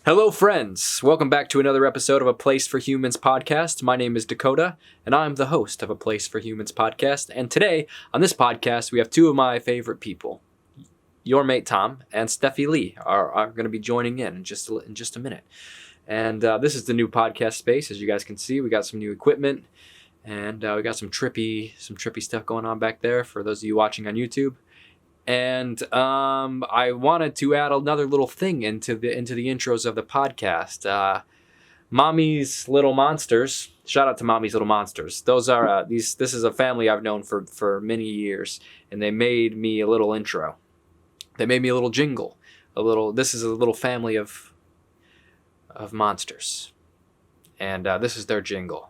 Hello, friends. Welcome back to another episode of A Place for Humans podcast. My name is Dakota, and I'm the host of A Place for Humans podcast. And today, on this podcast, we have two of my favorite people. YourMateTom and StephiLee are going to be joining in just a minute. And this is the new podcast space. As you guys can see, we got some new equipment, and we got some trippy stuff going on back there for those of you watching on YouTube. And I wanted to add another little thing into the intros of the podcast. Mommy's Little Monsterz. Shout out to Mommy's Little Monsterz. Those are this is a family I've known for many years, and they made me a little intro. They made me a little jingle. This is a little family of monsters, and this is their jingle.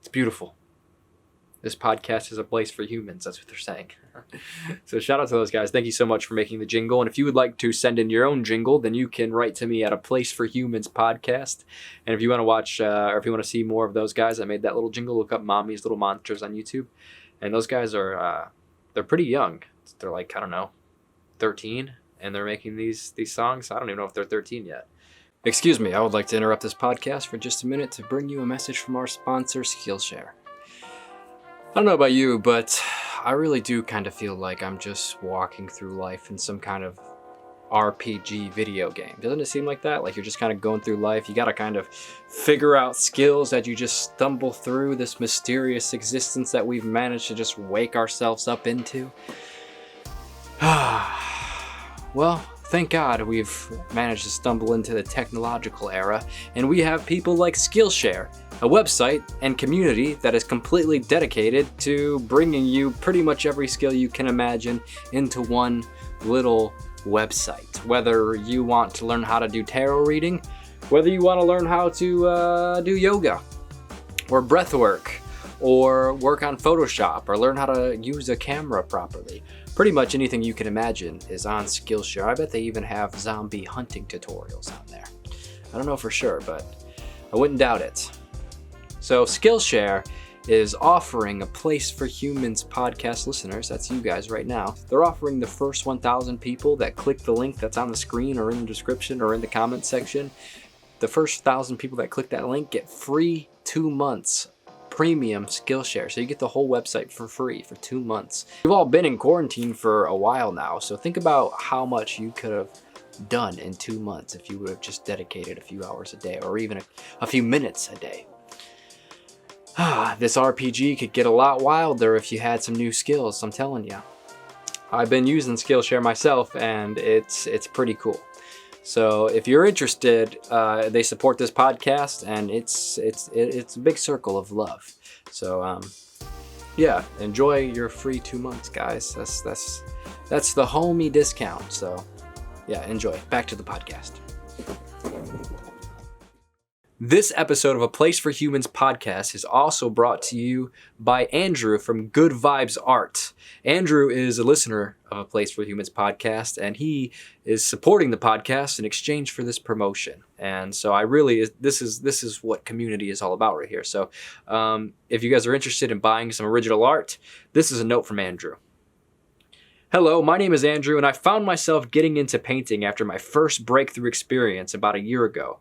It's beautiful. This podcast is a place for humans. That's what they're saying. So shout out to those guys. Thank you so much for making the jingle. And if you would like to send in your own jingle, then you can write to me at A Place for Humans podcast. And if you want to watch or if you want to see more of those guys that made that little jingle, look up Mommy's Little Monsterz on YouTube. And those guys are they're pretty young. They're like, I don't know, 13, and they're making these songs. I don't even know if they're 13 yet. Excuse me, I would like to interrupt this podcast for just a minute to bring you a message from our sponsor, Skillshare. I don't know about you, but I really do kind of feel like I'm just walking through life in some kind of RPG video game. Doesn't it seem like that? Like you're just kind of going through life. You got to kind of figure out skills as you just stumble through this mysterious existence that we've managed to just wake ourselves up into. Well, thank God we've managed to stumble into the technological era, and we have people like Skillshare, a website and community that is completely dedicated to bringing you pretty much every skill you can imagine into one little website. Whether you want to learn how to do tarot reading, whether you want to learn how to do yoga or breath work, or work on Photoshop, or learn how to use a camera properly. Pretty much anything you can imagine is on Skillshare. I bet they even have zombie hunting tutorials on there. I don't know for sure, but I wouldn't doubt it. So Skillshare is offering A Place for Humans podcast listeners, that's you guys right now. They're offering the first 1,000 people that click the link that's on the screen or in the description or in the comment section. The first 1,000 people that click that link get free 2 months premium Skillshare. So you get the whole website for free for 2 months. We've all been in quarantine for a while now, so think about how much you could have done in 2 months if you would have just dedicated a few hours a day or even a few minutes a day. This RPG could get a lot wilder if you had some new skills, I'm telling you. I've been using Skillshare myself, and it's pretty cool. So if you're interested, they support this podcast, and it's a big circle of love. So yeah, enjoy your free 2 months, guys. That's the homie discount. So yeah, enjoy. Back to the podcast. This episode of A Place for Humans podcast is also brought to you by Andrew from Good Vibes Art. Andrew is a listener of A Place for Humans podcast, and he is supporting the podcast in exchange for this promotion. And so this is what community is all about right here. So if you guys are interested in buying some original art, this is a note from Andrew. Hello, my name is Andrew, and I found myself getting into painting after my first breakthrough experience about a year ago.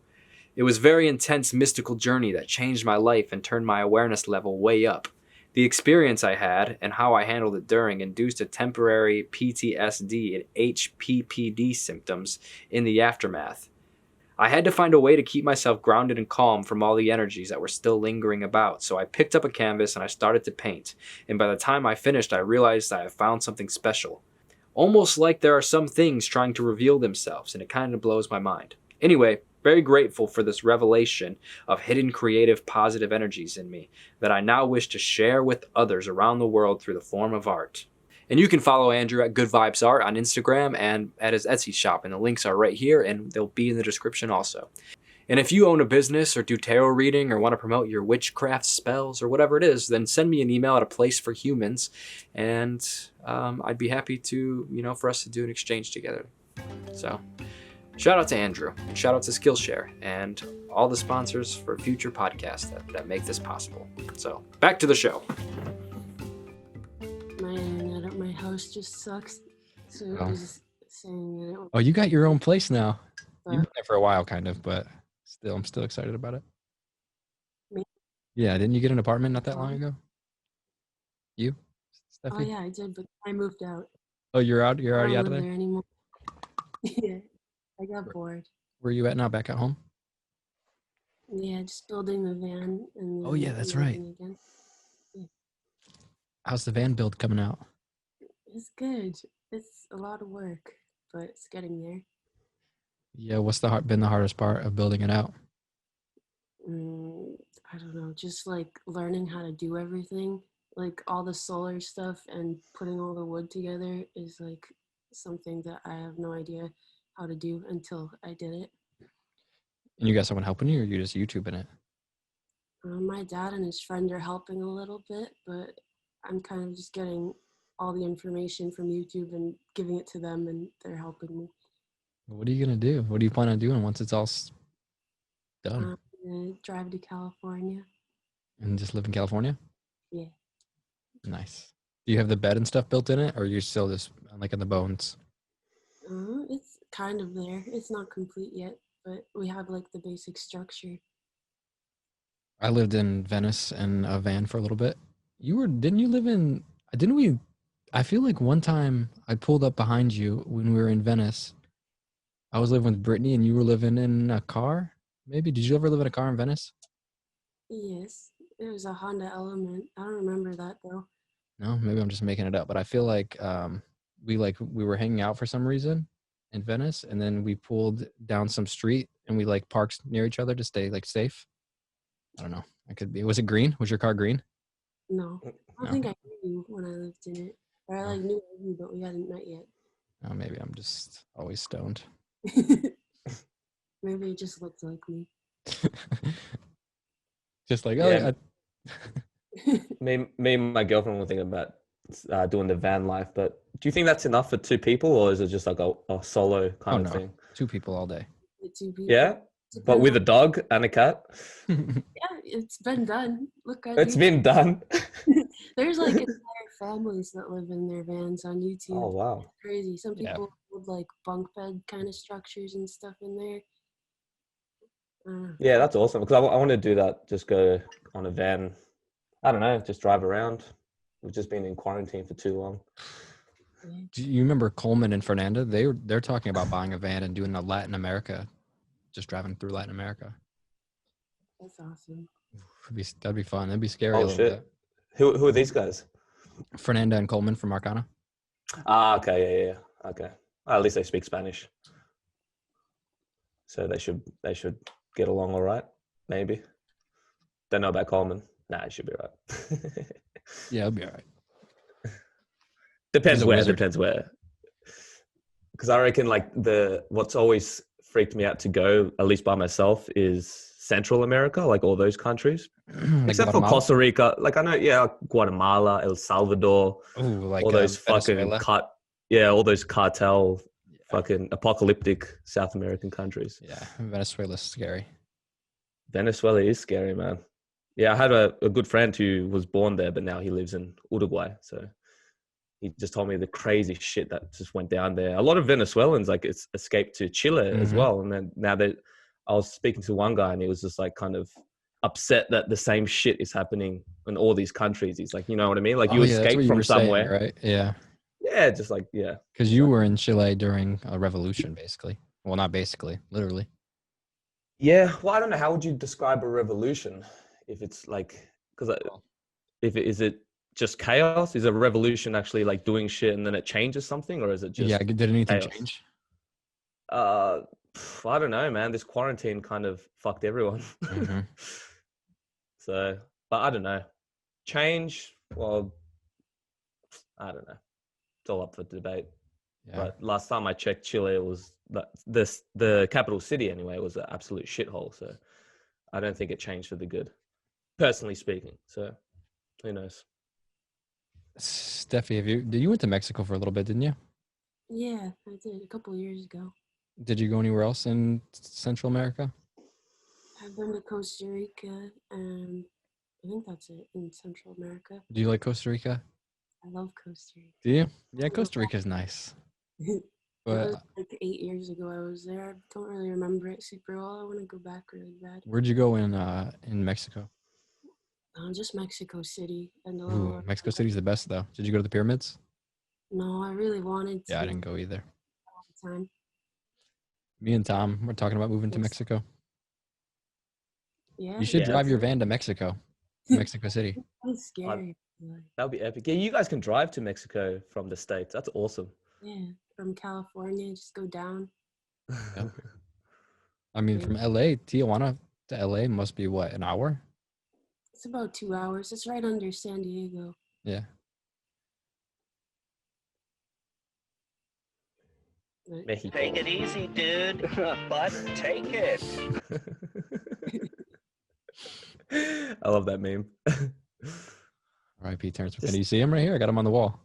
It was a very intense mystical journey that changed my life and turned my awareness level way up. The experience I had and how I handled it during induced a temporary PTSD and HPPD symptoms in the aftermath. I had to find a way to keep myself grounded and calm from all the energies that were still lingering about, so I picked up a canvas and I started to paint, and by the time I finished I realized I had found something special. Almost like there are some things trying to reveal themselves, and it kind of blows my mind. Anyway, very grateful for this revelation of hidden creative positive energies in me that I now wish to share with others around the world through the form of art. And you can follow Andrew at Good Vibes Art on Instagram and at his Etsy shop, and the links are right here and they'll be in the description also. And if you own a business or do tarot reading or want to promote your witchcraft spells or whatever it is, then send me an email at APlaceForHumans, and I'd be happy to, for us to do an exchange together. So Shout out to Andrew, and shout out to Skillshare, and all the sponsors for future podcasts that make this possible. So, back to the show. My internet at my house just sucks. So it was saying that it was... Oh, you got your own place now. You've been there for a while, kind of, but still, I'm still excited about it. Me? Yeah, didn't you get an apartment not that long ago? You, Steffi? Oh yeah, I did, but I moved out. Oh, you're out? You're already out of there? I don't live there anymore. Yeah, I got bored. Where are you at now? Back at home? Yeah, just building the van. And oh yeah, that's right. Again. Yeah. How's the van build coming out? It's good. It's a lot of work, but it's getting there. Yeah, what's been the hardest part of building it out? I don't know, just like learning how to do everything. Like all the solar stuff and putting all the wood together is like something that I have no idea how to do until I did it. And you got someone helping you, or you just YouTubing it? My dad and his friend are helping a little bit, but I'm kind of just getting all the information from YouTube and giving it to them, and they're helping me. What are you gonna do? What do you plan on doing once it's all done? Drive to California. And just live in California? Yeah. Nice. Do you have the bed and stuff built in it, or you're still just like in the bones? It's kind of there. It's not complete yet, but we have like the basic structure. I lived in Venice in a van for a little bit. I feel like one time I pulled up behind you when we were in Venice. I was living with Brittany and you were living in a car? Maybe. Did you ever live in a car in Venice? Yes. It was a Honda Element. I don't remember that though. No, maybe I'm just making it up. But I feel like we were hanging out for some reason in Venice, and then we pulled down some street and we like parked near each other to stay like safe. I don't know. I could be. Was it green? Was your car green? No. I don't think I knew you when I lived in it. Or I knew you, but we hadn't met yet. Oh, maybe I'm just always stoned. Maybe it just looked like me. Just like, me and my girlfriend were thinking about doing the van life, but do you think that's enough for two people, or is it just like a solo kind of thing? 2 people all day. 2 people. Yeah, but with a dog and a cat. Yeah, it's been done. Look at it's been done. There's like entire families that live in their vans on YouTube. Oh wow, it's crazy. Some people with like bunk bed kind of structures and stuff in there. Yeah, that's awesome, because I want to do that. Just go on a van. I don't know, just drive around. We've just been in quarantine for too long. Do you remember Coleman and Fernanda? They're talking about buying a van and doing a Latin America, just driving through Latin America. That's awesome. That'd be fun. That'd be scary. Oh shit! Who are these guys? Fernanda and Coleman from Arcana. Ah, okay, yeah. Okay, well, at least they speak Spanish, so they should get along all right. Maybe. Don't know about Coleman. Nah, it should be all right. Yeah, it'll be all right. Depends where. Because I reckon like what's always freaked me out to go, at least by myself, is Central America, like all those countries. Like except Guatemala? for Costa Rica. Like I know, Guatemala, El Salvador, like all those Venezuela. all those cartel fucking apocalyptic South American countries. Yeah, Venezuela's scary. Venezuela is scary, man. Yeah, I had a good friend who was born there, but now he lives in Uruguay. So he just told me the crazy shit that just went down there. A lot of Venezuelans escaped to Chile as well. And then now that I was speaking to one guy and he was just like kind of upset that the same shit is happening in all these countries. He's like, you know what I mean? Like you escaped from somewhere. Saying, right? Yeah. Yeah, just like, yeah. Because you were in Chile during a revolution, basically. Well, not basically, literally. Yeah, well, I don't know. How would you describe a revolution? If it's like, because is it just chaos? Is a revolution actually like doing shit and then it changes something, or is it just did anything chaos? Change? I don't know, man. This quarantine kind of fucked everyone. So, but I don't know. Change? Well, I don't know. It's all up for debate. Yeah. But last time I checked, Chile was the capital city anyway. Was an absolute shithole. So I don't think it changed for the good, personally speaking. So who knows? Steffi, you went to Mexico for a little bit, didn't you? Yeah, I did a couple of years ago. Did you go anywhere else in Central America? I've been to Costa Rica, and I think that's it in Central America. Do you like Costa Rica? I love Costa Rica. Do you? Yeah, Costa Rica is nice. It But was like 8 years ago I was there. I don't really remember it super well. I want to go back really bad. where'd you go in Mexico? Just Mexico City and a Ooh, little. Mexico City's the best though. Did you go to the pyramids? No, I really wanted to. Yeah, I didn't go either. all the time. Me and Tom, we're talking about moving to Yes. Mexico. Yeah, You should Yeah, drive your that's- van to Mexico, Mexico City. it's scary. That would be epic. Yeah, you guys can drive to Mexico from the States. That's awesome. Yeah, from California, just go down. Yep. I mean, from LA, Tijuana to LA must be what, an hour? It's about 2 hours. It's right under San Diego. Yeah. But Mexico. Take it easy, dude. But take it. I love that meme. R.I.P. Terrence. Just- Can you see him right here? I got him on the wall.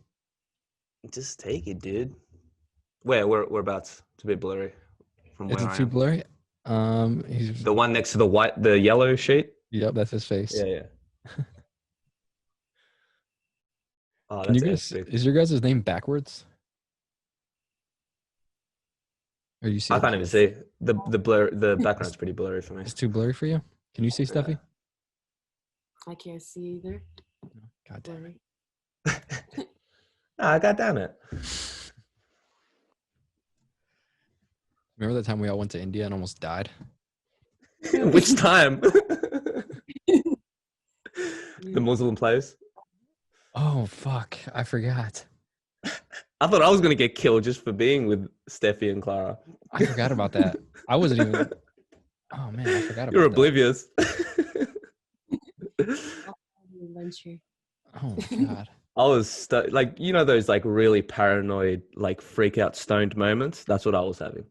Just take it, dude. Whereabouts? It's a bit blurry from Is where it I too am. blurry? He's The one next to the yellow sheet. yep, that's his face. Yeah. Oh, Can you that's guys? epic. Is your guys' name backwards? Or you see? I it? can't even see the blur. The background's pretty blurry for me. It's too blurry for you. Can you see, Steffi? I can't see either. God damn it. Blurry. God damn it. Remember that time we all went to India and almost died? Which time? The Muslim place. Oh fuck! I forgot. I thought I was gonna get killed just for being with Steffi and Clara. I forgot about that. I wasn't even. Oh man, I forgot about You're that. oblivious. Adventure. Oh my god. I was like, you know, those like really paranoid, like freak out stoned moments. That's what I was having.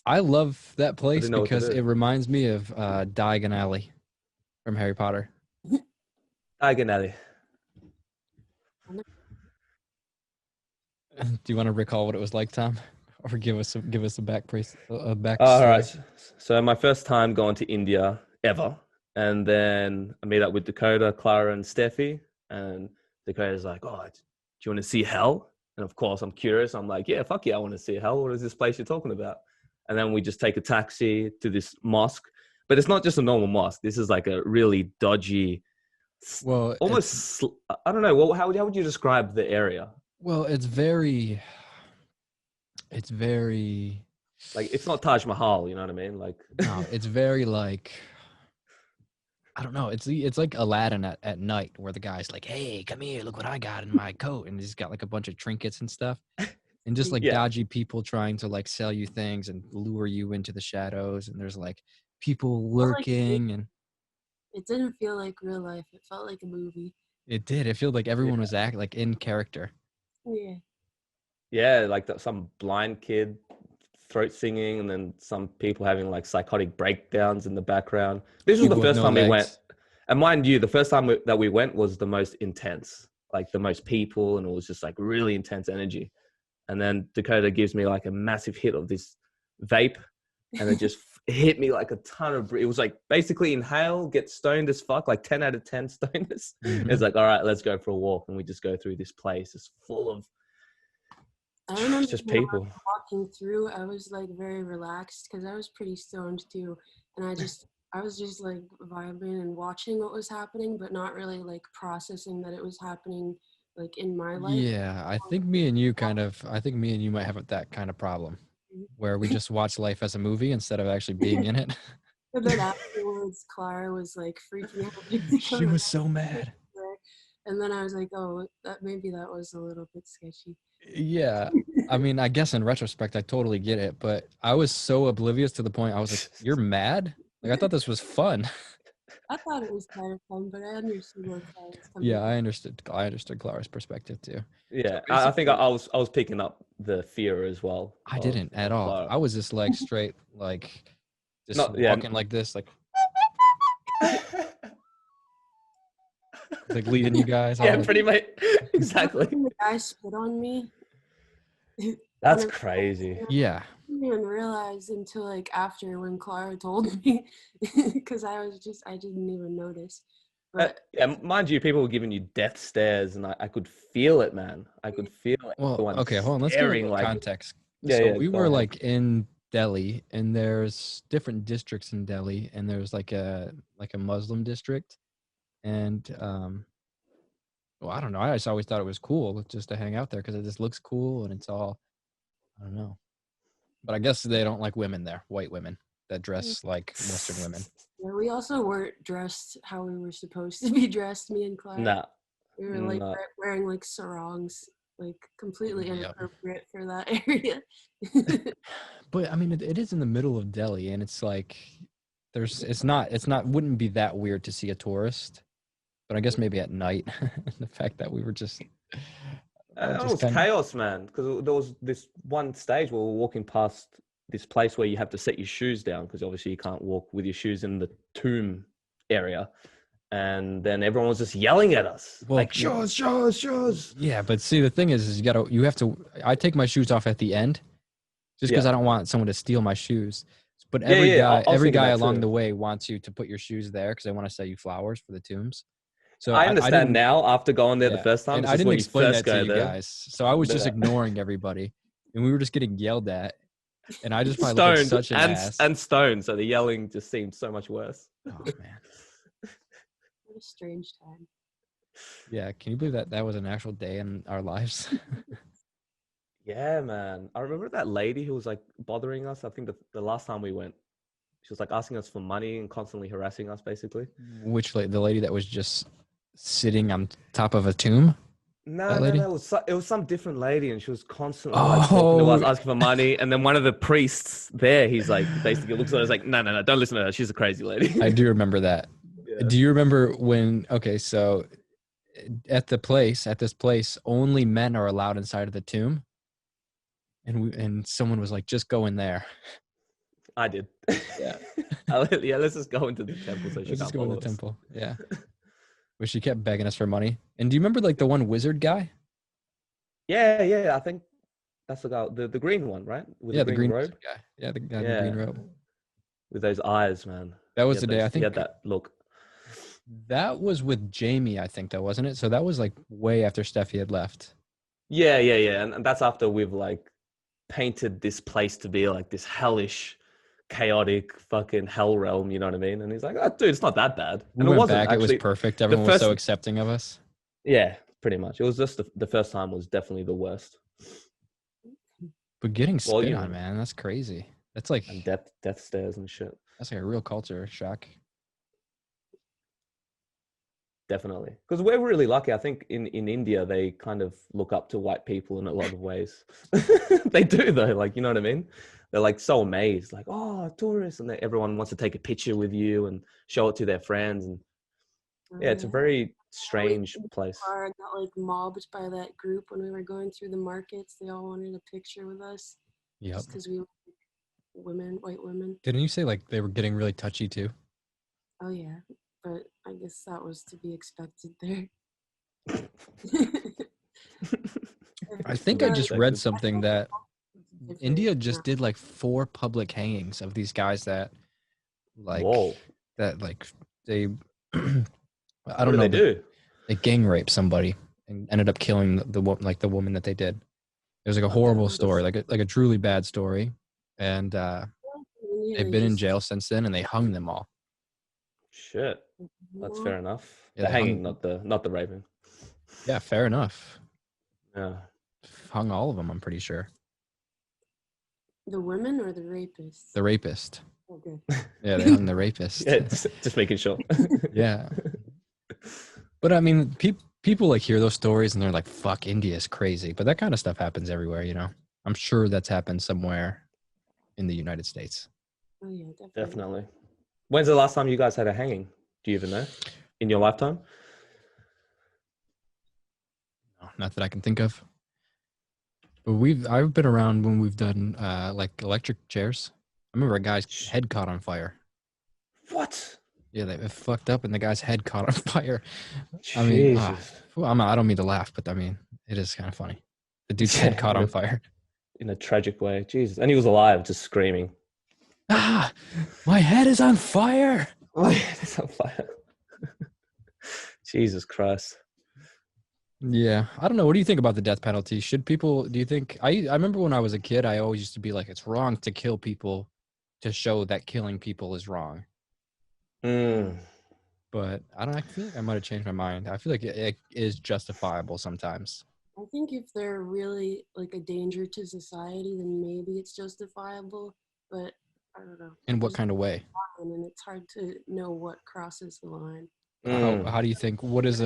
I love that place know what to because do. it reminds me of Diagon Alley from Harry Potter. Diagon Alley. Do you want to recall what it was like, Tom, or give us a back back? All right. So my first time going to India ever, and then I meet up with Dakota, Clara, and Steffi. And Dakota's like, "Oh, do you want to see hell?" And of course, I'm curious. I'm like, "Yeah, fuck yeah, I want to see hell. What is this place you're talking about?" And then we just take a taxi to this mosque, but it's not just a normal mosque. This is like a really dodgy, Well, almost. I don't know. How would you describe the area? well, it's very. Like, it's not Taj Mahal. You know what I mean? Like, No, it's very like. I don't know. It's like Aladdin at night, where the guy's like, "Hey, come here, look what I got in my coat," and he's got like a bunch of trinkets and stuff, and just like Yeah. dodgy people trying to like sell you things and lure you into the shadows, and there's like people Well, like, lurking, and It didn't feel like real life. It felt like a movie. it did. It felt like everyone was like in character. Yeah. yeah, like some blind kid throat singing, and then some people having like psychotic breakdowns in the background. This was People the with first no time we legs. went, and mind you, the first time that we went was the most intense, like the most people, and it was just like really intense energy. And then Dakota gives me like a massive hit of this vape, and it just hit me like a ton of. It was like basically inhale, get stoned as fuck, like 10 out of 10 stoners. Mhm. It's like, all right, let's go for a walk, and we just go through this place. It's full of I remember just when I people. was walking through, I was like very relaxed because I was pretty stoned too. And I was just like vibing and watching what was happening, but not really like processing that it was happening like in my life. Yeah, I think me and you might have that kind of problem, where we just watch life as a movie instead of actually being in it. And then afterwards, Clara was like freaking out. She was so mad. And then I was like, oh, maybe that was a little bit sketchy. Yeah, I mean, I guess in retrospect, I totally get it, but I was so oblivious to the point. I was like, "You're mad?" Like I thought this was fun. I thought it was kind of fun, but I understood where Clara was coming Yeah, from. I understood Clara's perspective too. Yeah, So I think basically- I was picking up the fear as well. I didn't at all. Clara. I was just like straight, like just No, yeah. walking like this, like leading you guys. all Yeah, like- pretty much. Exactly. When the guy spit on me, That's And crazy. Yeah. I didn't even realize until like after when Clara told me, because I didn't even notice. But Yeah, mind you, people were giving you death stares, and I could feel it, man. I could feel Well, everyone okay, hold on. Let's give a staring little like, context. yeah, So yeah. we Go were ahead. like in Delhi, and there's different districts in Delhi, and there's like a Muslim district, and well, I don't know. I just always thought it was cool just to hang out there because it just looks cool and it's all, I don't know. But I guess they don't like women there, white women that dress like Western women. yeah, we also weren't dressed how we were supposed to be dressed, me and Clara. Nah, We were like nah. wearing like sarongs, like completely Yep. inappropriate for that area. But I mean, it is in the middle of Delhi, and it's like it's not wouldn't be that weird to see a tourist, but I guess maybe at night, the fact that we were just It was chaos, man. Because there was this one stage where we were walking past this place where you have to set your shoes down because obviously you can't walk with your shoes in the tomb area. And then everyone was just yelling at us, Well, like shoes. Yeah, but see, the thing is you have to. I take my shoes off at the end, just because I don't want someone to steal my shoes. But every guy along the way wants you to put your shoes there because they want to sell you flowers for the tombs. So I understand didn't, now after going there the first time. and It's I just didn't when explain you first that to go you there. guys. So I was just ignoring everybody, and we were just getting yelled at. And I just probably stoned looked like such an ass. and stoned, so the yelling just seemed so much worse. Oh man, What a strange time. yeah. Can you believe that was an actual day in our lives? Yeah, man. I remember that lady who was like bothering us. I think the last time we went, she was like asking us for money and constantly harassing us, basically. Which the lady that was just sitting on top of a tomb? No, it was some different lady, and she was constantly Oh. like talking to us, asking for money. And then one of the priests there, he's like, basically looks at us like, no, don't listen to her. She's a crazy lady. I do remember that. Yeah. Do you remember when? Okay, so at this place, only men are allowed inside of the tomb, and someone was like, "Just go in there." I did. Yeah. Yeah, let's just go into the temple. So she Let's can't just go in the follow us. temple. Yeah. But she kept begging us for money. And do you remember like the one wizard guy? Yeah. I think that's the guy, the green one, right? With the green wizard robe. guy. Yeah, the guy in the green robe. With those eyes, man. That was the day. I He think had that look. that was with Jamie. I think that wasn't it. So that was like way after Steffi had left. Yeah. And that's after we've like painted this place to be like this hellish, chaotic fucking hell realm. You know what I mean? And he's like, "Oh, dude, it's not that bad." We And went it wasn't back. actually. It was perfect. Everyone was so accepting of us. Yeah, pretty much. It was just the first time was definitely the worst. But getting spit Well, you on, know. man, that's crazy. That's like And death stares and shit. that's like a real culture shock. Definitely. Because we're really lucky. I think in India, they kind of look up to white people in a lot of ways. They do, though. Like, you know what I mean? They're like so amazed, like, oh, tourists. And everyone wants to take a picture with you and show it to their friends. And yeah, it's a very strange place. Got like mobbed by that group when we were going through the markets. They all wanted a picture with us. Yep. Just because we were white women. Didn't you say like they were getting really touchy too? Oh yeah, but I guess that was to be expected there. I think I just read something that India just did like 4 public hangings of these guys that like Whoa. that like they I don't know. What do they gang raped somebody and ended up killing the woman that they did. It was like a horrible story, like a truly bad story, and they've been in jail since then, and they hung them all. Shit, that's fair enough. Yeah, the hanging, not the raping. Yeah, fair enough. Yeah, hung all of them. I'm pretty sure. The women or the rapists? The rapist. Okay. Yeah, they hung the rapist. Yeah, just making sure. Yeah. But I mean, people like hear those stories and they're like, fuck, India is crazy. But that kind of stuff happens everywhere, you know? I'm sure that's happened somewhere in the United States. Oh, yeah, Definitely. When's the last time you guys had a hanging? Do you even know? In your lifetime? No, not that I can think of. But I've been around when we've done like electric chairs. I remember a guy's head caught on fire. What? Yeah, they fucked up and the guy's head caught on fire. Jesus. I mean, I don't mean to laugh, but I mean, it is kind of funny. The dude's head caught on fire. in a tragic way. Jesus. And he was alive, just screaming. Ah, my head is on fire. My head is on fire. Jesus Christ. Yeah, I don't know. What do you think about the death penalty? Should people? Do you think? I remember when I was a kid, I always used to be like, it's wrong to kill people, to show that killing people is wrong. But I don't. I feel like I might have changed my mind. I feel like it is justifiable sometimes. I think if they're really like a danger to society, then maybe it's justifiable. But I don't know. In what There's kind of way? a line, and it's hard to know what crosses the line. How do you think? What's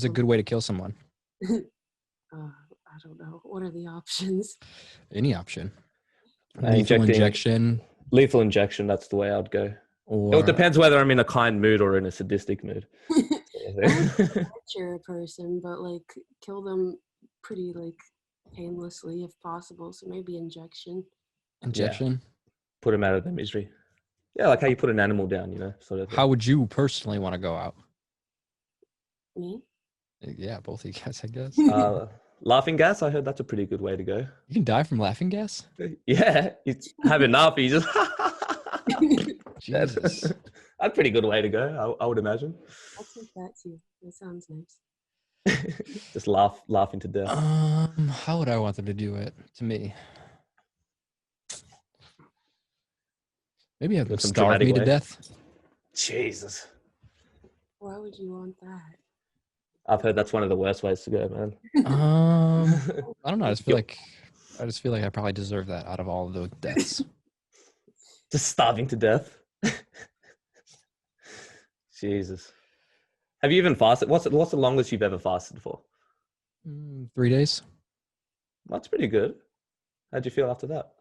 a good way to kill someone? I don't know. What are the options? Any option. Lethal Injection. Lethal injection. That's the way I'd go. Or, It depends whether I'm in a kind mood or in a sadistic mood. Torture a person, but like kill them pretty like painlessly if possible. So maybe injection. Injection. Put them out of their misery. Yeah, like how you put an animal down, you know, sort of thing. How would you personally want to go out? Me? Yeah, both of you guys, I guess. Laughing gas, I heard that's a pretty good way to go. You can die from laughing gas? Yeah, it's have enough, you just Jesus. That's a pretty good way to go, I would imagine. I'll take that too. That sounds nice. Just laughing to death. How would I want them to do it to me? Maybe have them Some starve me dramatic to way. death. Jesus. Why would you want that? I've heard that's one of the worst ways to go, man. I don't know. I just feel like I probably deserve that out of all of those deaths. Just starving to death. Jesus. Have you even fasted? What's the longest you've ever fasted for? 3 days. That's pretty good. How'd you feel after that?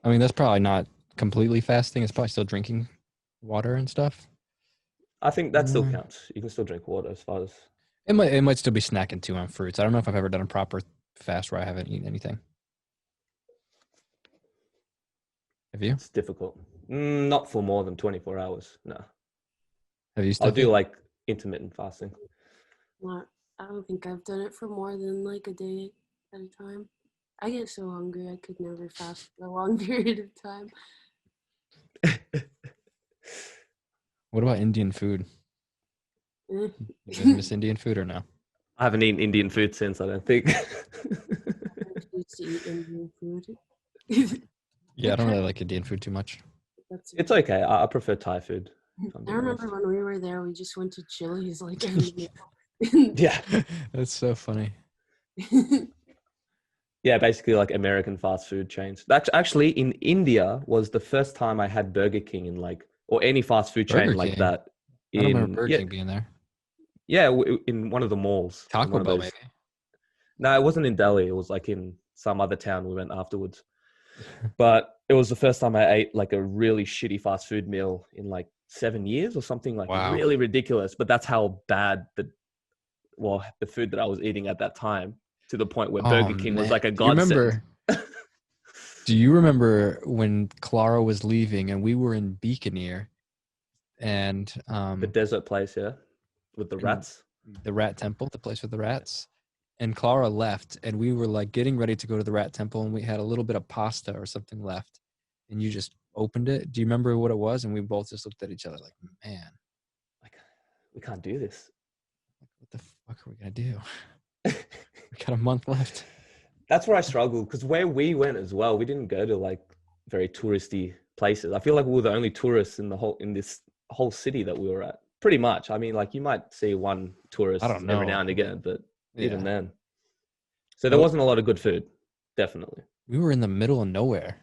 I mean, that's probably not completely fasting. It's probably still drinking water and stuff. I think that still counts. You can still drink water as far as... It might still be snacking too on fruits. I don't know if I've ever done a proper fast where I haven't eaten anything. Have you? It's difficult. Not for more than 24 hours. No. Have you? I'll do like intermittent fasting. I don't think I've done it for more than like a day at a time. I get so hungry I could never fast for a long period of time. What about Indian food? Eh. You guys miss Indian food or no? I haven't eaten Indian food since, I don't think. I refuse to eat Indian food. Yeah, I don't really like Indian food too much. It's okay. I prefer Thai food. I remember when we were there, we just went to Chili's like every Yeah. That's so funny. Yeah, basically like American fast food chains. That's actually in India was the first time I had Burger King in or any fast food chain Burger like King? that. I don't remember Burger King being there. Yeah, in one of the malls. Taco Bell, maybe. No, it wasn't in Delhi. It was like in some other town we went afterwards. But it was the first time I ate like a really shitty fast food meal in like 7 years or something, like Wow. really ridiculous. But that's how bad the food that I was eating at that time, to the point where Burger King was like a godsend. Do you remember when Clara was leaving and we were in Beaconeer and The desert place, yeah, with the rats. the rat temple, the place with the rats? And Clara left and we were like getting ready to go to the rat temple and we had a little bit of pasta or something left and you just opened it. Do you remember what it was? And we both just looked at each other like, man, Like, we can't do this. what the fuck are we gonna do? We got a month left. That's where I struggled, because where we went as well, we didn't go to like very touristy places. I feel like we were the only tourists in this whole city that we were at. Pretty much. I mean, like you might see one tourist I don't know. every now and again, but even Yeah. then. So there wasn't a lot of good food, definitely. We were in the middle of nowhere.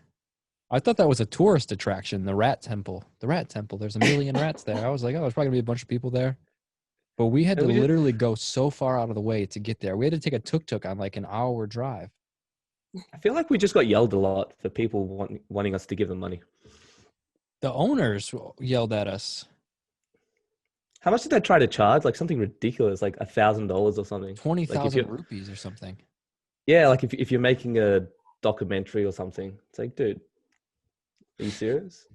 I thought that was a tourist attraction, the rat temple. The rat temple. There's a million rats there. I was like, oh, there's probably gonna be a bunch of people there. But we had to literally go so far out of the way to get there. We had to take a tuk-tuk on like an hour drive. I feel like we just got yelled a lot for people wanting us to give them money. The owners yelled at us. How much did they try to charge? Like something ridiculous, like $1,000 or something. 20,000 rupees or something. Yeah, like if you're making a documentary or something, it's like, dude, are you serious?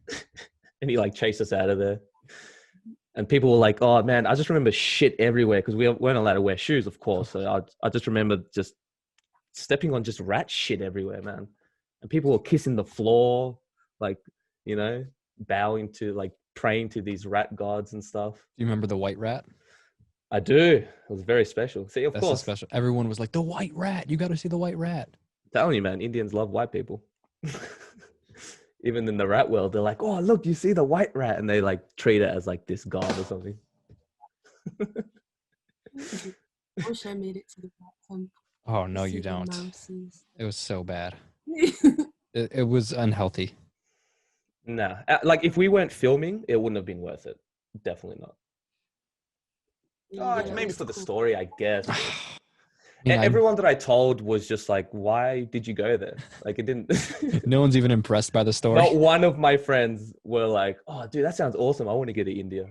And he like chased us out of there. And people were like, oh man, I just remember shit everywhere, because we weren't allowed to wear shoes, of course. So I just remember just stepping on just rat shit everywhere, man. and people were kissing the floor, like, you know, bowing to, like, praying to these rat gods and stuff. Do you remember the white rat? I do. It was very special. See, of That's the course. special. Everyone was like, the white rat. You got to see the white rat. I'm telling you, man, Indians love white people. Even in the rat world, they're like, oh, look, you see the white rat, and they like treat it as like this god or something. I wish I made it to the rat temple. Oh, no, to you see the don't. mouses. It was so bad. It was unhealthy. Nah, like if we weren't filming, it wouldn't have been worth it. Definitely not. Oh, Yeah, it maybe was for the cool. story, I guess. but Yeah, everyone that I told was just like, why did you go there? Like, it didn't. no one's even impressed by the story. Not one of my friends were like, oh, dude, that sounds awesome. I want to go to India.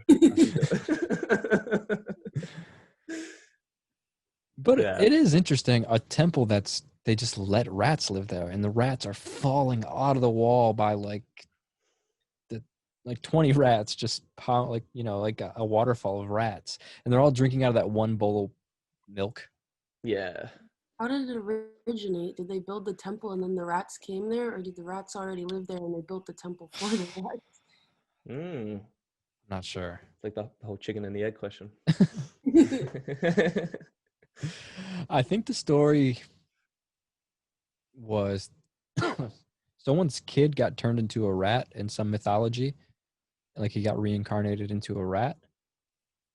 But Yeah. it is interesting. A temple they just let rats live there, and the rats are falling out of the wall by like 20 rats just like a waterfall of rats, and they're all drinking out of that one bowl of milk. Yeah. How did it originate? Did they build the temple and then the rats came there, or did the rats already live there and they built the temple for the rats? Mm. Not sure. It's like the whole chicken and the egg question. I think the story was someone's kid got turned into a rat in some mythology, like he got reincarnated into a rat.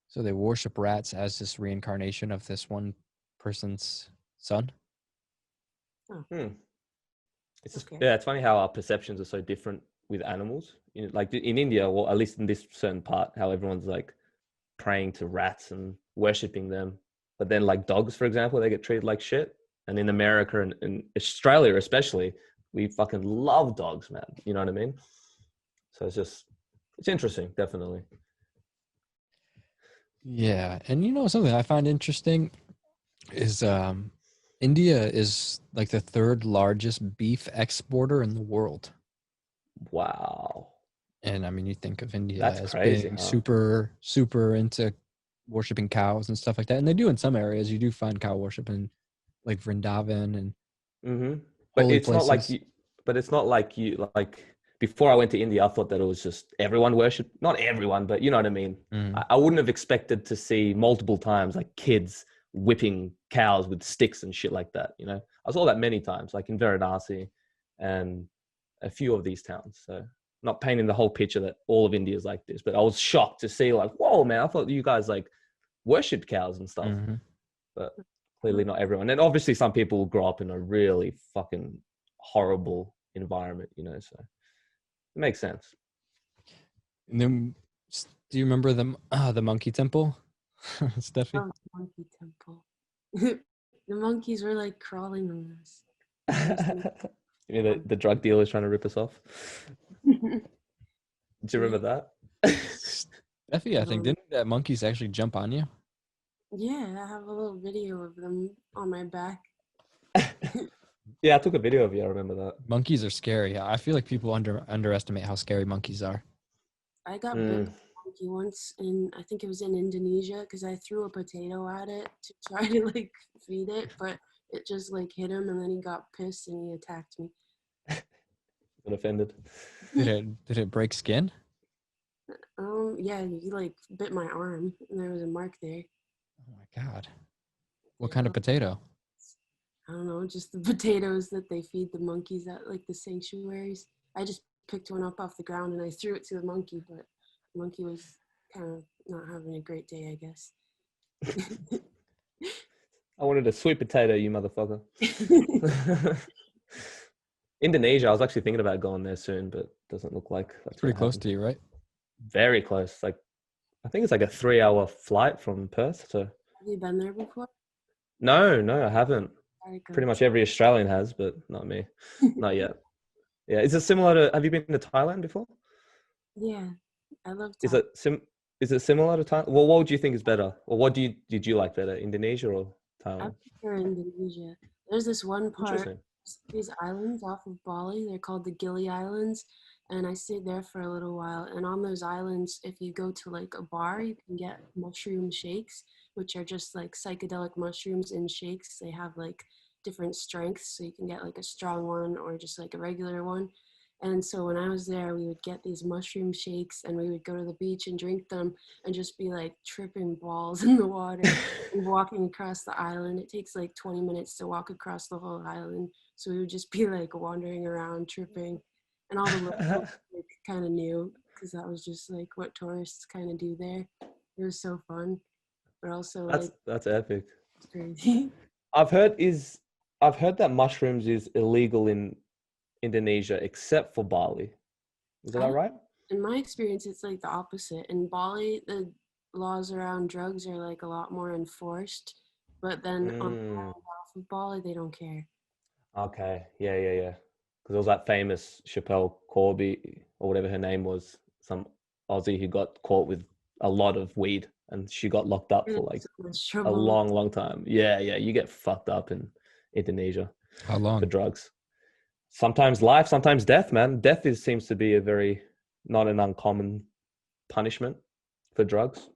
So they worship rats as this reincarnation of this one person's son. It's just, Okay. yeah, it's funny how our perceptions are so different with animals. You know, like in India, or at least in this certain part, how everyone's like praying to rats and worshipping them. But then like dogs, for example, they get treated like shit. And in America and in Australia especially, we fucking love dogs, man. You know what I mean? So it's interesting, definitely. Yeah, and something I find interesting is India is like the third largest beef exporter in the world. Wow. And I mean, you think of India That's as crazy, being huh? super into worshiping cows and stuff like that. And they do in some areas. You do find cow worship in like Vrindavan and But holy it's not like places. you like before I went to India, I thought that it was just everyone worship, not everyone, but you know what I mean. I wouldn't have expected to see multiple times like kids whipping cows with sticks and shit like that. You know, I saw that many times, like in Varanasi and a few of these towns. So not painting the whole picture that all of India is like this, but I was shocked to see like, whoa, man, I thought you guys like worshipped cows and stuff. But clearly not everyone. And obviously some people will grow up in a really fucking horrible environment, so it makes sense. And then, do you remember the monkey temple, Steffi? Oh, the monkey temple. The monkeys were like crawling on us. You mean the drug dealers trying to rip us off? Do you remember that? Steffi, I think, didn't that monkeys actually jump on you? Yeah, I have a little video of them on my back. Yeah, I took a video of you. I remember that. Monkeys are scary. I feel like people underestimate how scary monkeys are. I got bit by a monkey once, and I think it was in Indonesia because I threw a potato at it to try to like feed it, but it just like hit him, and then he got pissed and he attacked me. Got offended. Did it break skin? Yeah, he like bit my arm, and there was a mark there. Oh my god! What kind of potato? I don't know, just the potatoes that they feed the monkeys at like the sanctuaries. I just picked one up off the ground and I threw it to the monkey, but the monkey was kind of not having a great day, I guess. I wanted a sweet potato, you motherfucker. Indonesia, I was actually thinking about going there soon, but it doesn't look like that's pretty close to you, right? Very close. Like, I think it's like a 3-hour flight from Perth. So, have you been there before? No, I haven't. Pretty much every Australian has, but not me. Not yet. Yeah, is it similar to? Have you been to Thailand before? Yeah, I love Thailand. Is it similar to Thailand? Well, what would you think is better, or what did you like better, Indonesia or Thailand? I prefer Indonesia. There's this one part, Interesting. these islands off of Bali. They're called the Gilly Islands, and I stayed there for a little while. And on those islands, if you go to like a bar, you can get mushroom shakes, which are just like psychedelic mushrooms in shakes. They have like different strengths. So you can get like a strong one or just like a regular one. And so when I was there, we would get these mushroom shakes and we would go to the beach and drink them and just be like tripping balls in the water and walking across the island. It takes like 20 minutes to walk across the whole island. So we would just be like wandering around tripping. And all the locals like, kind of knew because that was just like what tourists kind of do there. It was so fun, but also like That's epic. it's crazy. I've heard that mushrooms is illegal in Indonesia except for Bali. Is that right? In my experience, it's like the opposite. In Bali, the laws around drugs are like a lot more enforced, but then on the island off of Bali, they don't care. Okay. Yeah. Because there was that famous Chappelle Corby or whatever her name was, some Aussie who got caught with a lot of weed and she got locked up for like a long time. Yeah. You get fucked up in Indonesia. How long? For drugs. Sometimes life, sometimes death, man. Death seems to be not an uncommon punishment for drugs.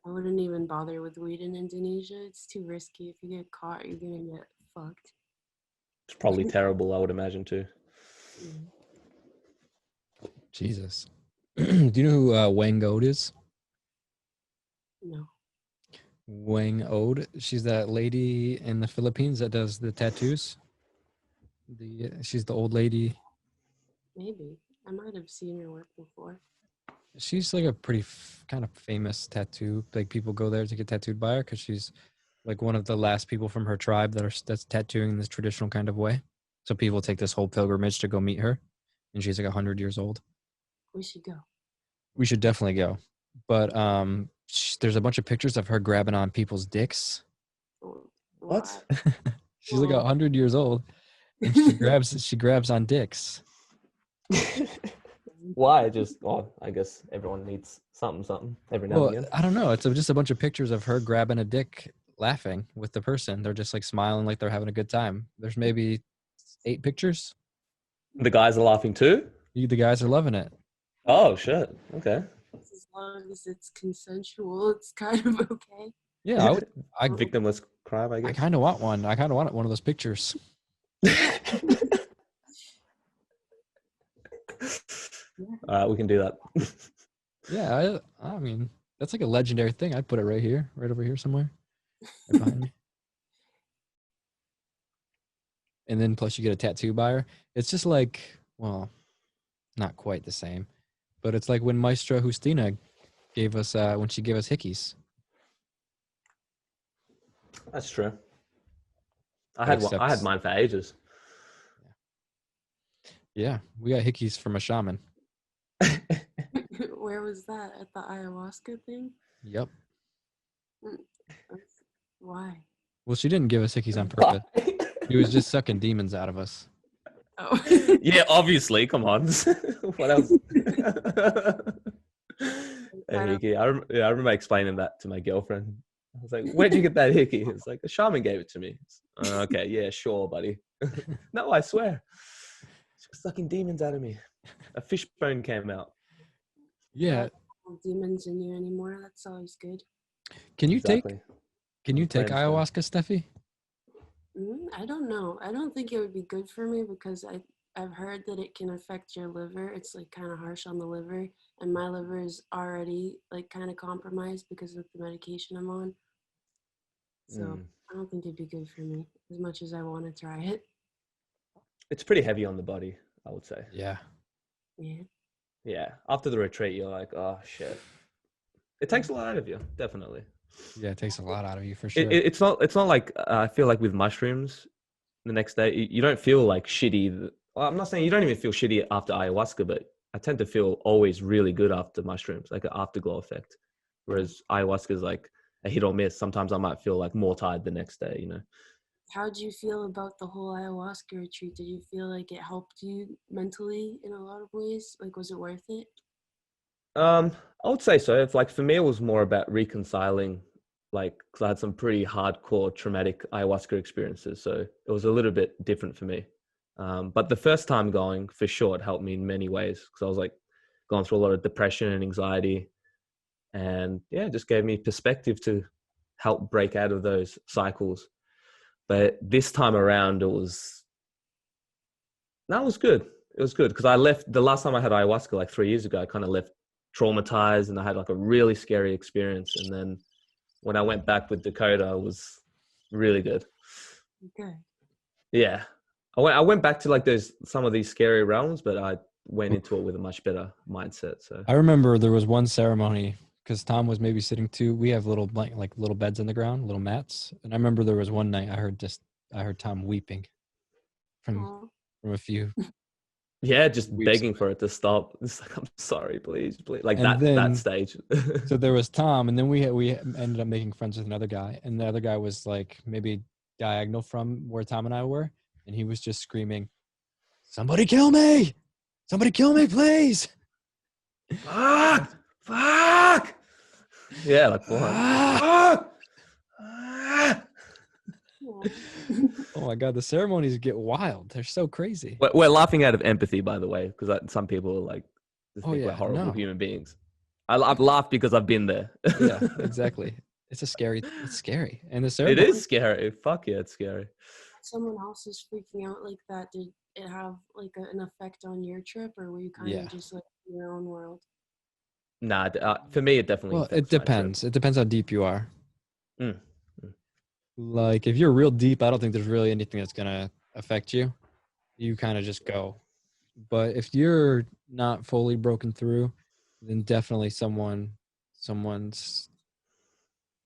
I wouldn't even bother with weed in Indonesia. It's too risky. If you get caught, you're gonna get fucked. It's probably terrible, I would imagine too. Jesus. Do you know who Wang Ode is? No. Wang Ode. She's that lady in the Philippines that does the tattoos. She's the old lady. Maybe. I might have seen her work before. She's like a pretty kind of famous tattoo. Like people go there to get tattooed by her because she's like one of the last people from her tribe that's tattooing in this traditional kind of way. So people take this whole pilgrimage to go meet her, and she's like 100 years old. We should go. We should definitely go. But there's a bunch of pictures of her grabbing on people's dicks. What? She's like 100 years old, and she grabs on dicks. Why? I guess everyone needs something every now and again. I don't know. It's just a bunch of pictures of her grabbing a dick, laughing with the person. They're just like smiling like they're having a good time. There's maybe 8 pictures. The guys are laughing too? The guys are loving it. Oh, shit. Okay. As long as it's consensual, it's kind of okay. Yeah, victimless crime, I guess. I kind of want one. I kind of want one of those pictures. All right, we can do that. Yeah, I mean, that's like a legendary thing. I'd put it right here, right over here somewhere. Right behind me. And then plus you get a tattoo by her. It's just like, well, not quite the same. But it's like when Maestra Justina gave us, when she gave us hickeys. That's true. I had mine for ages. Yeah, we got hickeys from a shaman. Where was that? At the ayahuasca thing? Yep. Why? Well, she didn't give us hickeys on purpose. She was just sucking demons out of us. Oh. Yeah, obviously. Come on. What else? Hickey. I remember explaining that to my girlfriend. I was like, "Where'd you get that hickey?" It's like, "A shaman gave it to me." Okay, yeah, sure, buddy. No, I swear. She was sucking demons out of me. A fishbone came out. Yeah. Demons in you anymore. That's always good. Can you take Friends, ayahuasca, Steffi? I don't know. I don't think it would be good for me because I've heard that it can affect your liver. It's like kind of harsh on the liver, and my liver is already like kind of compromised because of the medication I'm on. So I don't think it'd be good for me as much as I want to try it. It's pretty heavy on the body, I would say. Yeah. Yeah. Yeah. After the retreat, you're like, oh shit. It takes a lot out of you, definitely. Yeah, it takes a lot out of you for sure. It's not like I feel like with mushrooms, the next day you don't feel like shitty. Well, I'm not saying you don't even feel shitty after ayahuasca, but I tend to feel always really good after mushrooms, like an afterglow effect. Whereas ayahuasca is like a hit or miss. Sometimes I might feel like more tired the next day, you know. How did you feel about the whole ayahuasca retreat? Did you feel like it helped you mentally in a lot of ways? Like, was it worth it? I would say so. If like for me, it was more about reconciling, like, because I had some pretty hardcore traumatic ayahuasca experiences, so it was a little bit different for me. But the first time going, for sure, it helped me in many ways because I was like going through a lot of depression and anxiety, and yeah, it just gave me perspective to help break out of those cycles. But this time around, it was good. It was good because I left the last time I had ayahuasca like 3 years ago. I kind of left traumatized, and I had like a really scary experience. And then when I went back with Dakota, it was really good. Okay. Yeah, I went back to like some of these scary realms, but I went into it with a much better mindset. So I remember there was one ceremony because Tom was maybe sitting too. We have little little beds in the ground, little mats, and I remember there was one night I heard Tom weeping from a few. Yeah, just weeps begging away. for it to stop. It's like, I'm sorry, please, like And that then- stage. So there was Tom, and then we ended up making friends with another guy, and the other guy was like maybe diagonal from where Tom and I were, and he was just screaming, "Somebody kill me! Somebody kill me, please!" fuck. Yeah, like full on. Oh my god, the ceremonies get wild. They're so crazy. We're laughing out of empathy, by the way, because some people are like, just Oh, think we're yeah, horrible no. human beings. I've laughed because I've been there. Yeah, exactly. It's scary, and the It ceremony. is scary. Fuck yeah, it's scary. Someone else is freaking out like that. Did it have like an effect on your trip, or were you kind Yeah. of just like in your own world? Nah, for me, it definitely. Well, affects it my trip. depends. It depends how deep you are. Mm. Like if you're real deep, I don't think there's really anything that's gonna affect you. You kind of just go. But if you're not fully broken through, then definitely someone's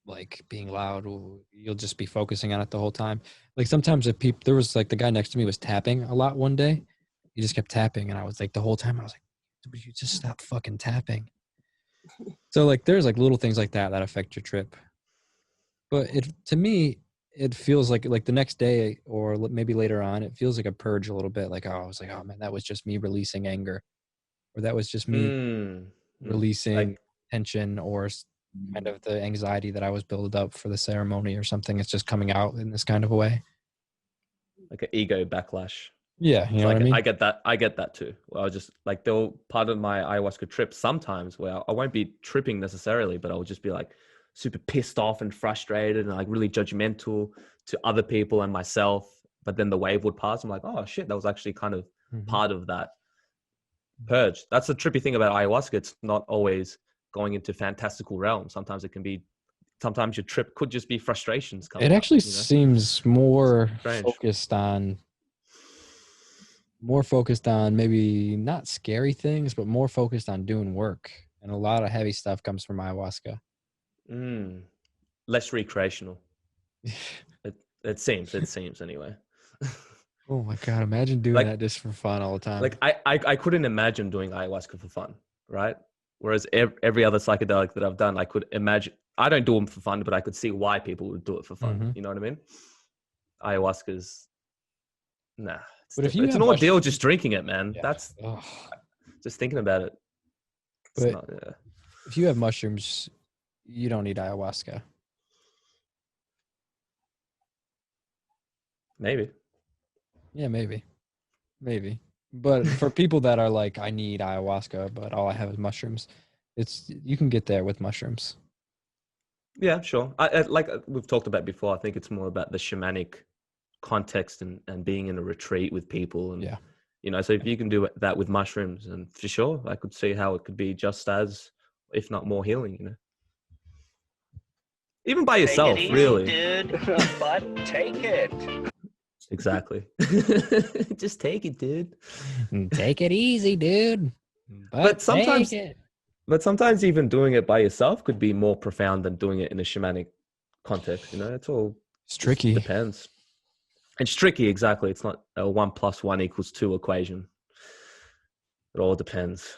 like being loud. You'll just be focusing on it the whole time. Like sometimes if people, there was like the guy next to me was tapping a lot one day. He just kept tapping, and I was like the whole time I was like, "Would you just stop fucking tapping?" So like there's like little things like that affect your trip. But to me, it feels like the next day or maybe later on, it feels like a purge a little bit. Like, oh, I was like, oh man, that was just me releasing anger, or that was just me releasing Like, tension, or kind of the anxiety that I was built up for the ceremony or something. It's just coming out in this kind of a way. like an ego backlash. Yeah, you know Like, what I mean? I get that too. Well, I was just like, part of my ayahuasca trip sometimes where I won't be tripping necessarily, but I'll just be like super pissed off and frustrated and like really judgmental to other people and myself. But then the wave would pass. I'm like, oh shit, that was actually kind of part of that purge. That's the trippy thing about ayahuasca. It's not always going into fantastical realms. Sometimes your trip could just be frustrations coming It actually up, you know? seems more Strange. focused on maybe not scary things, but more focused on doing work. And a lot of heavy stuff comes from ayahuasca. Less recreational. It seems anyway. Oh my god! Imagine doing Like- that just for fun all the time. Like I couldn't imagine doing ayahuasca for fun, right? Whereas every other psychedelic that I've done, I could imagine. I don't do them for fun, but I could see why people would do it for fun. Mhm. You know what I mean? Ayahuasca's, nah. But if you it's have an ordeal mushrooms- just drinking it, man. Yeah. That's Ugh. just thinking about it. It's But- not, yeah. If you have mushrooms, you don't need ayahuasca. Maybe. Yeah, maybe. But for people that are like, I need ayahuasca, but all I have is mushrooms, you can get there with mushrooms. Yeah, sure. I like we've talked about before. I think it's more about the shamanic context and being in a retreat with people, and Yeah. you know. So if you can do that with mushrooms, and for sure, I could see how it could be just as, if not more, healing. You know, even by yourself, Take it easy, really. dude. But take it. Exactly. Just take it, dude. Take it easy, dude. But sometimes- take it. But sometimes even doing it by yourself could be more profound than doing it in a shamanic context. You know, it's all It's just tricky. depends. It's tricky, exactly. It's not a 1 + 1 = 2 equation. It all depends.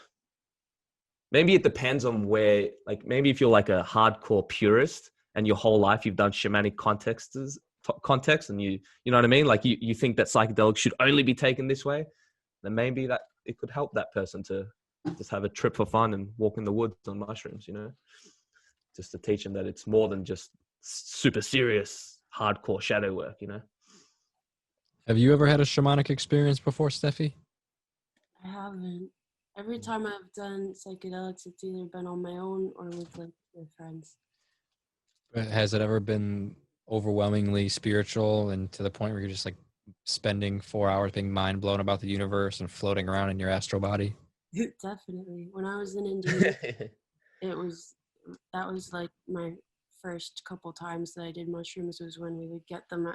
Maybe it depends on where, like, maybe if you're like a hardcore purist and your whole life you've done shamanic context, and you know what I mean? Like you think that psychedelics should only be taken this way, then maybe that it could help that person to just have a trip for fun and walk in the woods on mushrooms, you know, just to teach them that it's more than just super serious, hardcore shadow work, you know? Have you ever had a shamanic experience before, Steffi? I haven't. Every time I've done psychedelics, it's either been on my own or with like my friends. Has it ever been overwhelmingly spiritual and to the point where you're just like spending 4 hours being mind blown about the universe and floating around in your astral body? Definitely. When I was in Indonesia, that was like my first couple times that I did mushrooms was when we would get them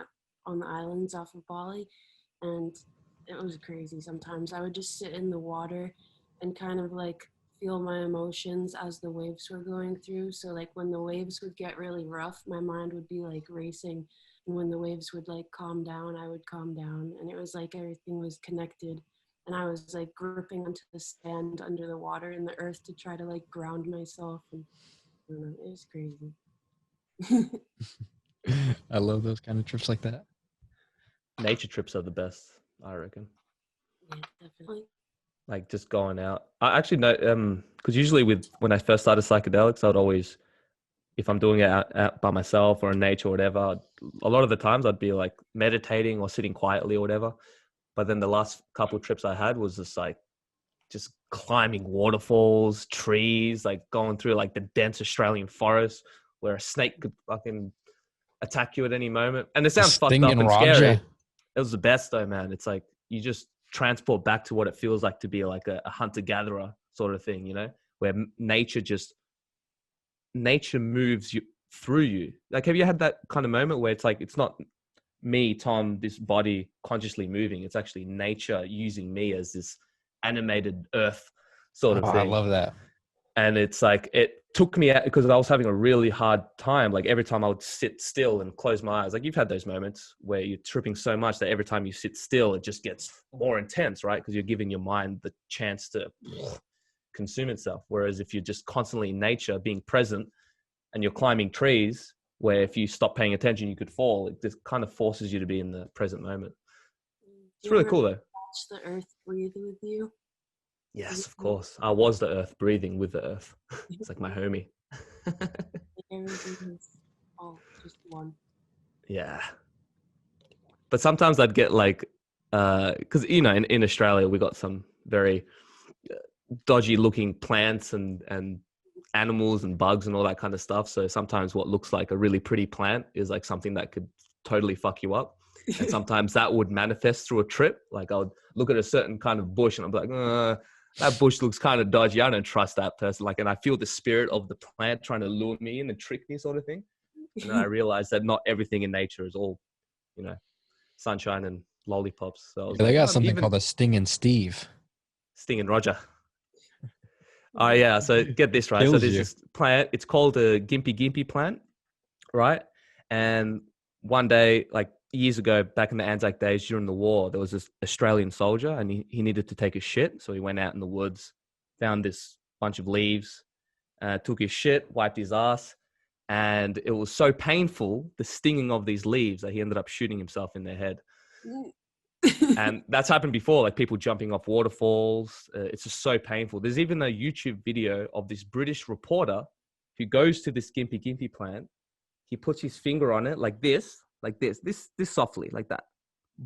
on the islands off of Bali, and it was crazy. Sometimes I would just sit in the water and kind of like feel my emotions as the waves were going through. So like when the waves would get really rough, my mind would be like racing, and when the waves would like calm down, I would calm down, and it was like everything was connected. And I was like gripping onto the sand under the water and the earth to try to like ground myself. And I don't know, it was crazy. I love those kind of trips like that. Nature trips are the best, I reckon. Yeah, definitely. Like just going out. I actually know, because usually when I first started psychedelics, I'd always, if I'm doing it out by myself or in nature or whatever, a lot of the times I'd be like meditating or sitting quietly or whatever. But then the last couple trips I had was just climbing waterfalls, trees, like going through like the dense Australian forest where a snake could fucking attack you at any moment. And it sounds fucked up and scary. It was the best though, man. It's like you just transport back to what it feels like to be like a hunter-gatherer sort of thing, you know, where nature moves you through you. Like, have you had that kind of moment where it's like, it's not me, Tom, this body consciously moving, it's actually nature using me as this animated earth sort of thing. I love that. And it's like, it took me out because I was having a really hard time. Like every time I would sit still and close my eyes, like you've had those moments where you're tripping so much that every time you sit still, it just gets more intense, right? Because you're giving your mind the chance to consume itself. Whereas if you're just constantly in nature, being present, and you're climbing trees, where if you stop paying attention, you could fall. It just kind of forces you to be in the present moment. It's really cool though. Watch the earth breathe with you. Yes, of course. I was the earth breathing with the earth. It's like my homie. Everything is all just one. Yeah. But sometimes I'd get like, because, you know, in Australia, we got some very dodgy looking plants and animals and bugs and all that kind of stuff. So sometimes what looks like a really pretty plant is like something that could totally fuck you up. And sometimes that would manifest through a trip. Like I would look at a certain kind of bush and I'm like, that bush looks kind of dodgy. I don't trust that person. Like, and I feel the spirit of the plant trying to lure me in and trick me sort of thing. And then I realized that not everything in nature is all, you know, sunshine and lollipops. So they got something called a Stingin' Steve. Stingin' Roger. Oh yeah, so get this right. So there's this plant, it's called a gimpy plant, right? And one day, like years ago, back in the Anzac days during the war, there was this Australian soldier and he needed to take a shit. So he went out in the woods, found this bunch of leaves, took his shit, wiped his ass. And it was so painful, the stinging of these leaves, that he ended up shooting himself in the head. And that's happened before, like people jumping off waterfalls. It's just so painful. There's even a YouTube video of this British reporter who goes to this gimpy plant. He puts his finger on it like this softly, like that.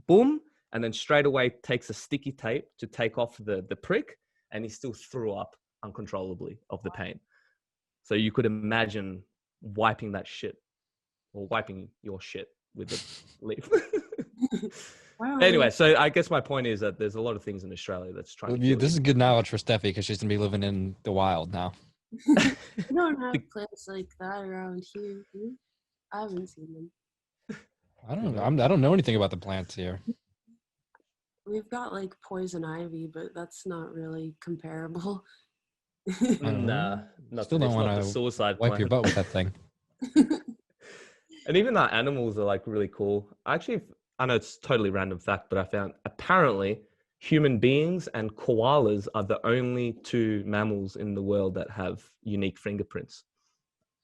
Boom. And then straight away takes a sticky tape to take off the prick. And he still threw up uncontrollably of the pain. So you could imagine wiping that shit or wiping your shit with a leaf. Wow. Anyway, so I guess my point is that there's a lot of things in Australia that's trying to. This is good knowledge for Steffi because she's gonna be living in the wild now. We don't have plants like that around here. I haven't seen them. I don't know anything about the plants here. We've got like poison ivy, but that's not really comparable. Nah, still don't want to suicide wipe plant. your butt with that thing. And even our animals are like really cool. Actually, I know it's totally random fact, but I found apparently human beings and koalas are the only two mammals in the world that have unique fingerprints.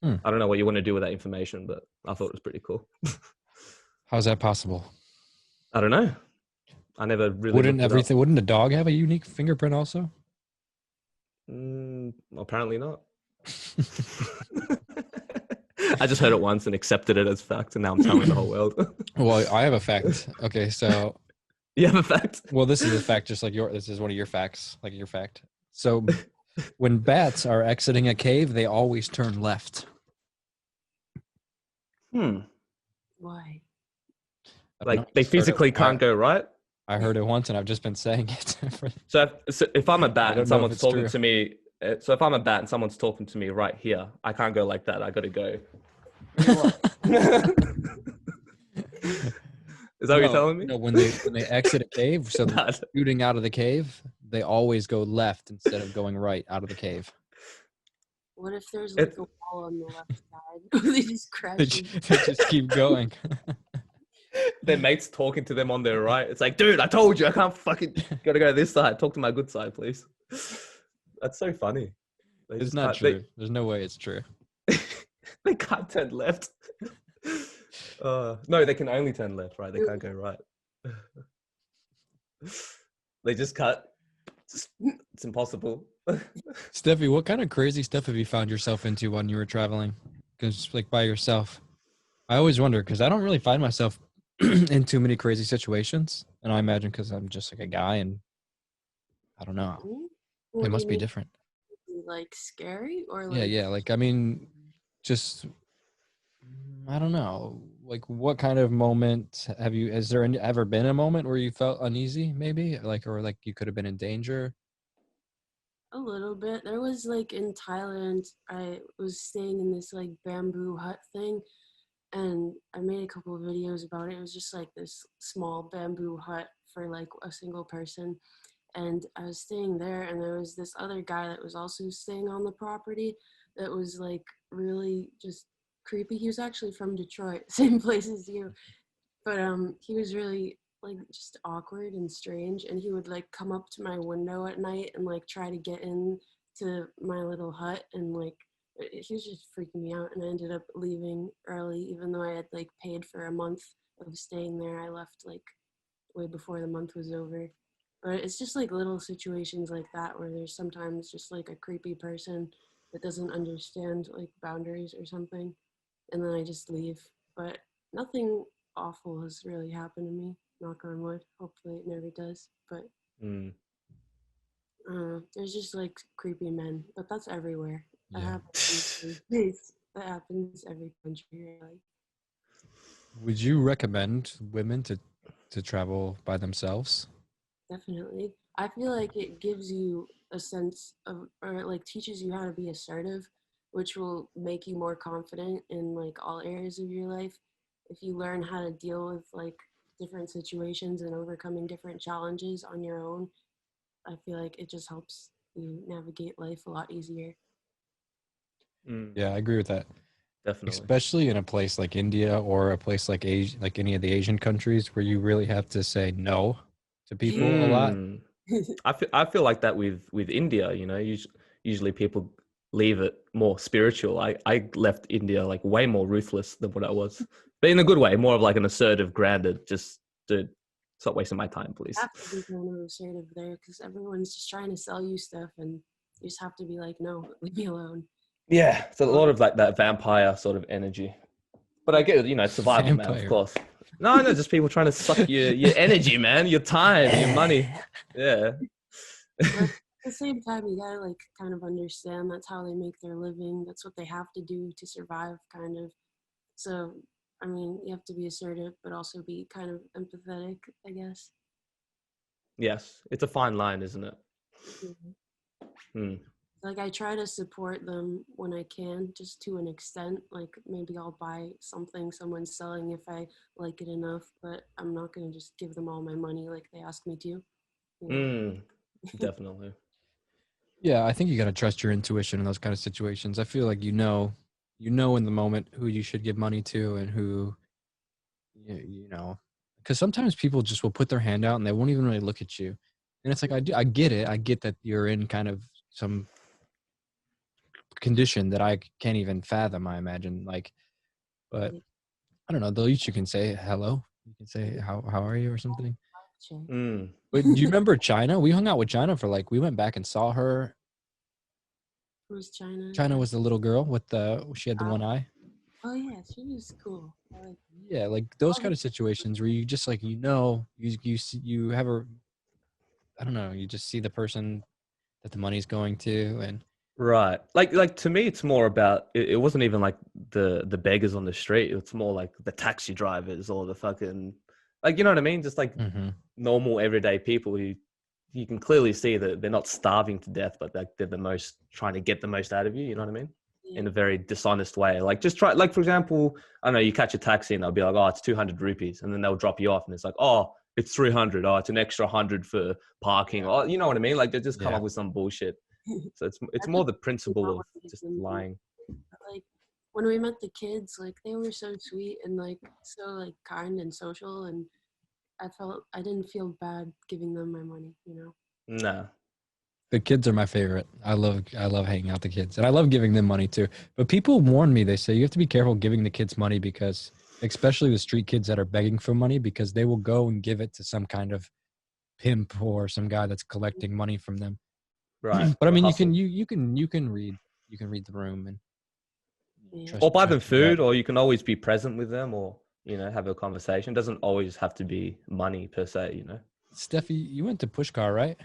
I don't know what you want to do with that information, but I thought it was pretty cool. How's that possible? I don't know. I never really wouldn't a dog have a unique fingerprint also? Apparently not. I just heard it once and accepted it as fact, and now I'm telling the whole world. Well, I have a fact. Okay, so you have a fact? Well, this is a fact, just like this is one of your facts, like your fact. So when bats are exiting a cave, they always turn left. Why? I don't know, Like they just heard it- physically can't go right. I heard it once, and I've just been saying it. So if I'm a I bat don't and know if someone's it's talking true. to me, so if I'm a bat and someone's talking to me right here, I can't go like that. I got to go. Is that what you're telling me? No, when they exit a cave, so they're Nah. shooting out of the cave, they always go left instead of going right out of the cave. What if there's like a wall on the left side? They just crash. They just keep going. Their mates talking to them on their right. It's like, dude, I told you, I can't fucking gotta go this side. Talk to my good side, please. That's so funny. They It's just not can't- true. There's no way it's true. They can't turn left. No, they can only turn left, right? They can't go right. They just cut. It's impossible. Steffi, what kind of crazy stuff have you found yourself into when you were traveling? Because like by yourself, I always wonder because I don't really find myself in too many crazy situations, and I imagine because I'm just like a guy, and I don't know, What it do must you be mean? different. Like scary or like? Yeah. Like I mean, just I don't know. Like what kind of moment have you? Has there ever been a moment where you felt uneasy, maybe, like or like you could have been in danger? A little bit. There was like in Thailand, I was staying in this like bamboo hut thing, and I made a couple of videos about it. It was just like this small bamboo hut for like a single person. And I was staying there, and there was this other guy that was also staying on the property that was like really just creepy. He was actually from Detroit, same place as you. But he was really like just awkward and strange, and he would like come up to my window at night and like try to get in to my little hut, and like he was just freaking me out, and I ended up leaving early even though I had like paid for a month of staying there. I left like way before the month was over. But it's just like little situations like that where there's sometimes just like a creepy person that doesn't understand like boundaries or something, and then I just leave. But nothing awful has really happened to me, knock on wood. Hopefully it never does. But there's just like creepy men, but that's everywhere. That Yeah. happens in every place. That happens every country. Like, Would you recommend women to travel by themselves? definitely. I feel like it gives you a sense of, or like teaches you how to be assertive, which will make you more confident in like all areas of your life. If you learn how to deal with like different situations and overcoming different challenges on your own, I feel like it just helps you navigate life a lot easier. Yeah, I agree with that. Definitely. Especially in a place like India or a place like Asia, like any of the Asian countries where you really have to say no to people a lot. I feel like that with India, you know, usually people leave it more spiritual. I left India like way more ruthless than what I was, but in a good way, more of like an assertive, grounded, just to stop wasting my time, please. You have to be kind of assertive there because everyone's just trying to sell you stuff, and you just have to be like, no, leave me alone. Yeah, it's a lot of like that vampire sort of energy. But I get it, you know, survival, man, of Vampire. course. No, just people trying to suck your energy, man, your time, your money. Yeah. But at the same time, you gotta like kind of understand that's how they make their living. That's what they have to do to survive, kind of. So, I mean, you have to be assertive, but also be kind of empathetic, I guess. Yes, it's a fine line, isn't it? Like I try to support them when I can, just to an extent. Like maybe I'll buy something someone's selling if I like it enough, but I'm not gonna just give them all my money like they ask me to. You know? Definitely. Yeah, I think you got to trust your intuition in those kind of situations. I feel like you know in the moment who you should give money to and who, you know, because sometimes people just will put their hand out and they won't even really look at you. And it's like, I get it. I get that you're in kind of some condition that I can't even fathom, I imagine. Like, but I don't know. The least you can say hello. You can say, how are you or something. Sure. But do you remember China? We hung out with China for like, we went back and saw her. Who's China? China was the little girl with she had the one eye. Oh yeah, she was cool. I like her. Yeah, like those kind of situations where you just like, you see, you have a, I don't know, you just see the person that the money's going to, and Right. Like to me, it's more about, it wasn't even like the beggars on the street. It's more like the taxi drivers or the fucking, like, you know what I mean? Just like Mm-hmm. normal everyday people who you can clearly see that they're not starving to death, but like they're the most trying to get the most out of you. You know what I mean? Yeah. In a very dishonest way. Like just try, like for example, I don't know, you catch a taxi and they'll be like, oh, it's 200 rupees. And then they'll drop you off and it's like, oh, it's 300. Oh, it's an extra 100 for parking. Oh, you know what I mean? Like they just come Yeah. up with some bullshit. So it's That's more what the I principle of want to give just them. lying. Like when we met the kids, like they were so sweet and like so like kind and social, and I didn't feel bad giving them my money, you know. Nah. The kids are my favorite. I love hanging out with the kids, and I love giving them money too. But people warn me. They say you have to be careful giving the kids money because, especially the street kids that are begging for money, because they will go and give it to some kind of pimp or some guy that's collecting money from them. Right. But I The mean, hustle. you can read the room and Yeah. Or buy them trust your gut. food, or you can always be present with them, or have a conversation. It doesn't always have to be money per se. Steffi, you went to Pushkar, right?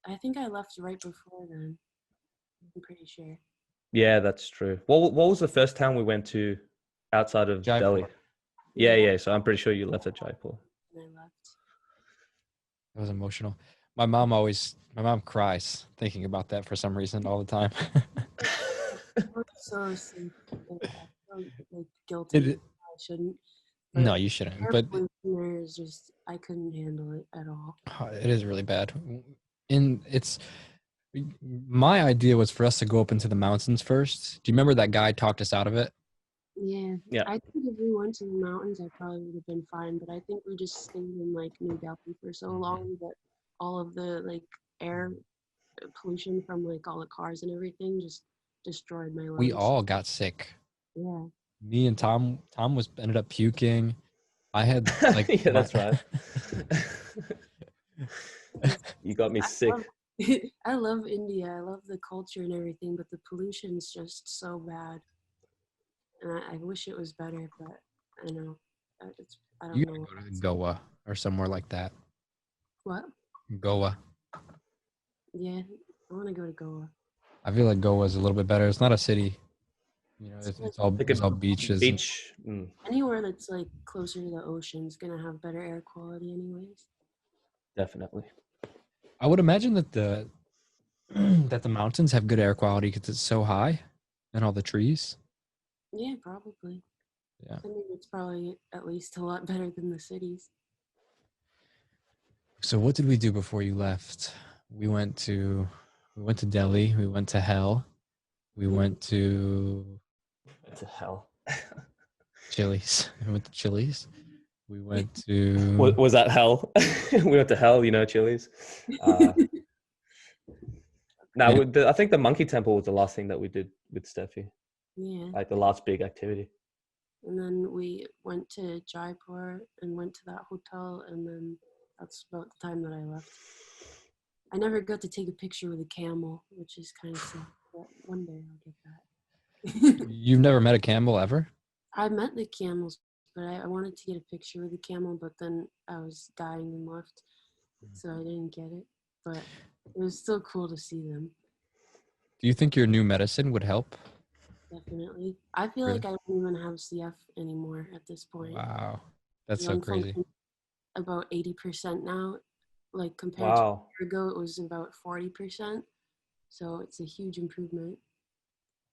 I think I left right before then. I'm pretty sure. Yeah, that's true. What was the first town we went to outside of Jaipur. Delhi? Yeah. So I'm pretty sure you left at Jaipur. And I left. It was emotional. My mom cries thinking about that for some reason all the time. I was so sick. Like, I felt like guilty. I shouldn't. No, But you shouldn't. air But pollution there is just, I couldn't handle it at all. it is really bad. And it's my idea was for us to go up into the mountains first. Do you remember that guy talked us out of it? Yeah. Yeah. I think if we went to the mountains, I probably would have been fine. But I think we just stayed in like New Delhi for so long that all of the like air pollution from like all the cars and everything just destroyed my lungs. We all got sick. Yeah. Me and Tom ended up puking. I had like Yeah, that's right. You got me sick. I love India. I love the culture and everything, but the pollution's just so bad. And I wish it was better, but I know. I don't You know. gotta go to Goa or somewhere like that. What? Goa. Yeah, I want to go to Goa. I feel like Goa is a little bit better. It's not a city. It's It's all Like it's a all beaches. beach. Anywhere that's like closer to the ocean is gonna have better air quality, anyways. Definitely. I would imagine that the that the mountains have good air quality because it's so high and all the trees. Yeah, probably. Yeah. I mean, it's probably at least a lot better than the cities. So what did we do before you left? We went to Delhi. We went to hell. We went to To hell. Chili's. We went to Chili's. We went to Was that hell? We went to hell, Chili's. No, I think the Monkey Temple was the last thing that we did with Steffi. Yeah. Like the last big activity. And then we went to Jaipur and went to that hotel, and then that's about the time that I left. I never got to take a picture with a camel, which is kind of sad, but one day I'll get that. You've never met a camel ever? I met the camels, but I wanted to get a picture with the camel, but then I was dying and left, so I didn't get it. But it was still cool to see them. Do you think your new medicine would help? Definitely. I feel Really? like I don't even have CF anymore at this point. Wow. That's so Lung crazy. function about 80% now. Like compared Wow. to a year ago, it was about 40%. So it's a huge improvement.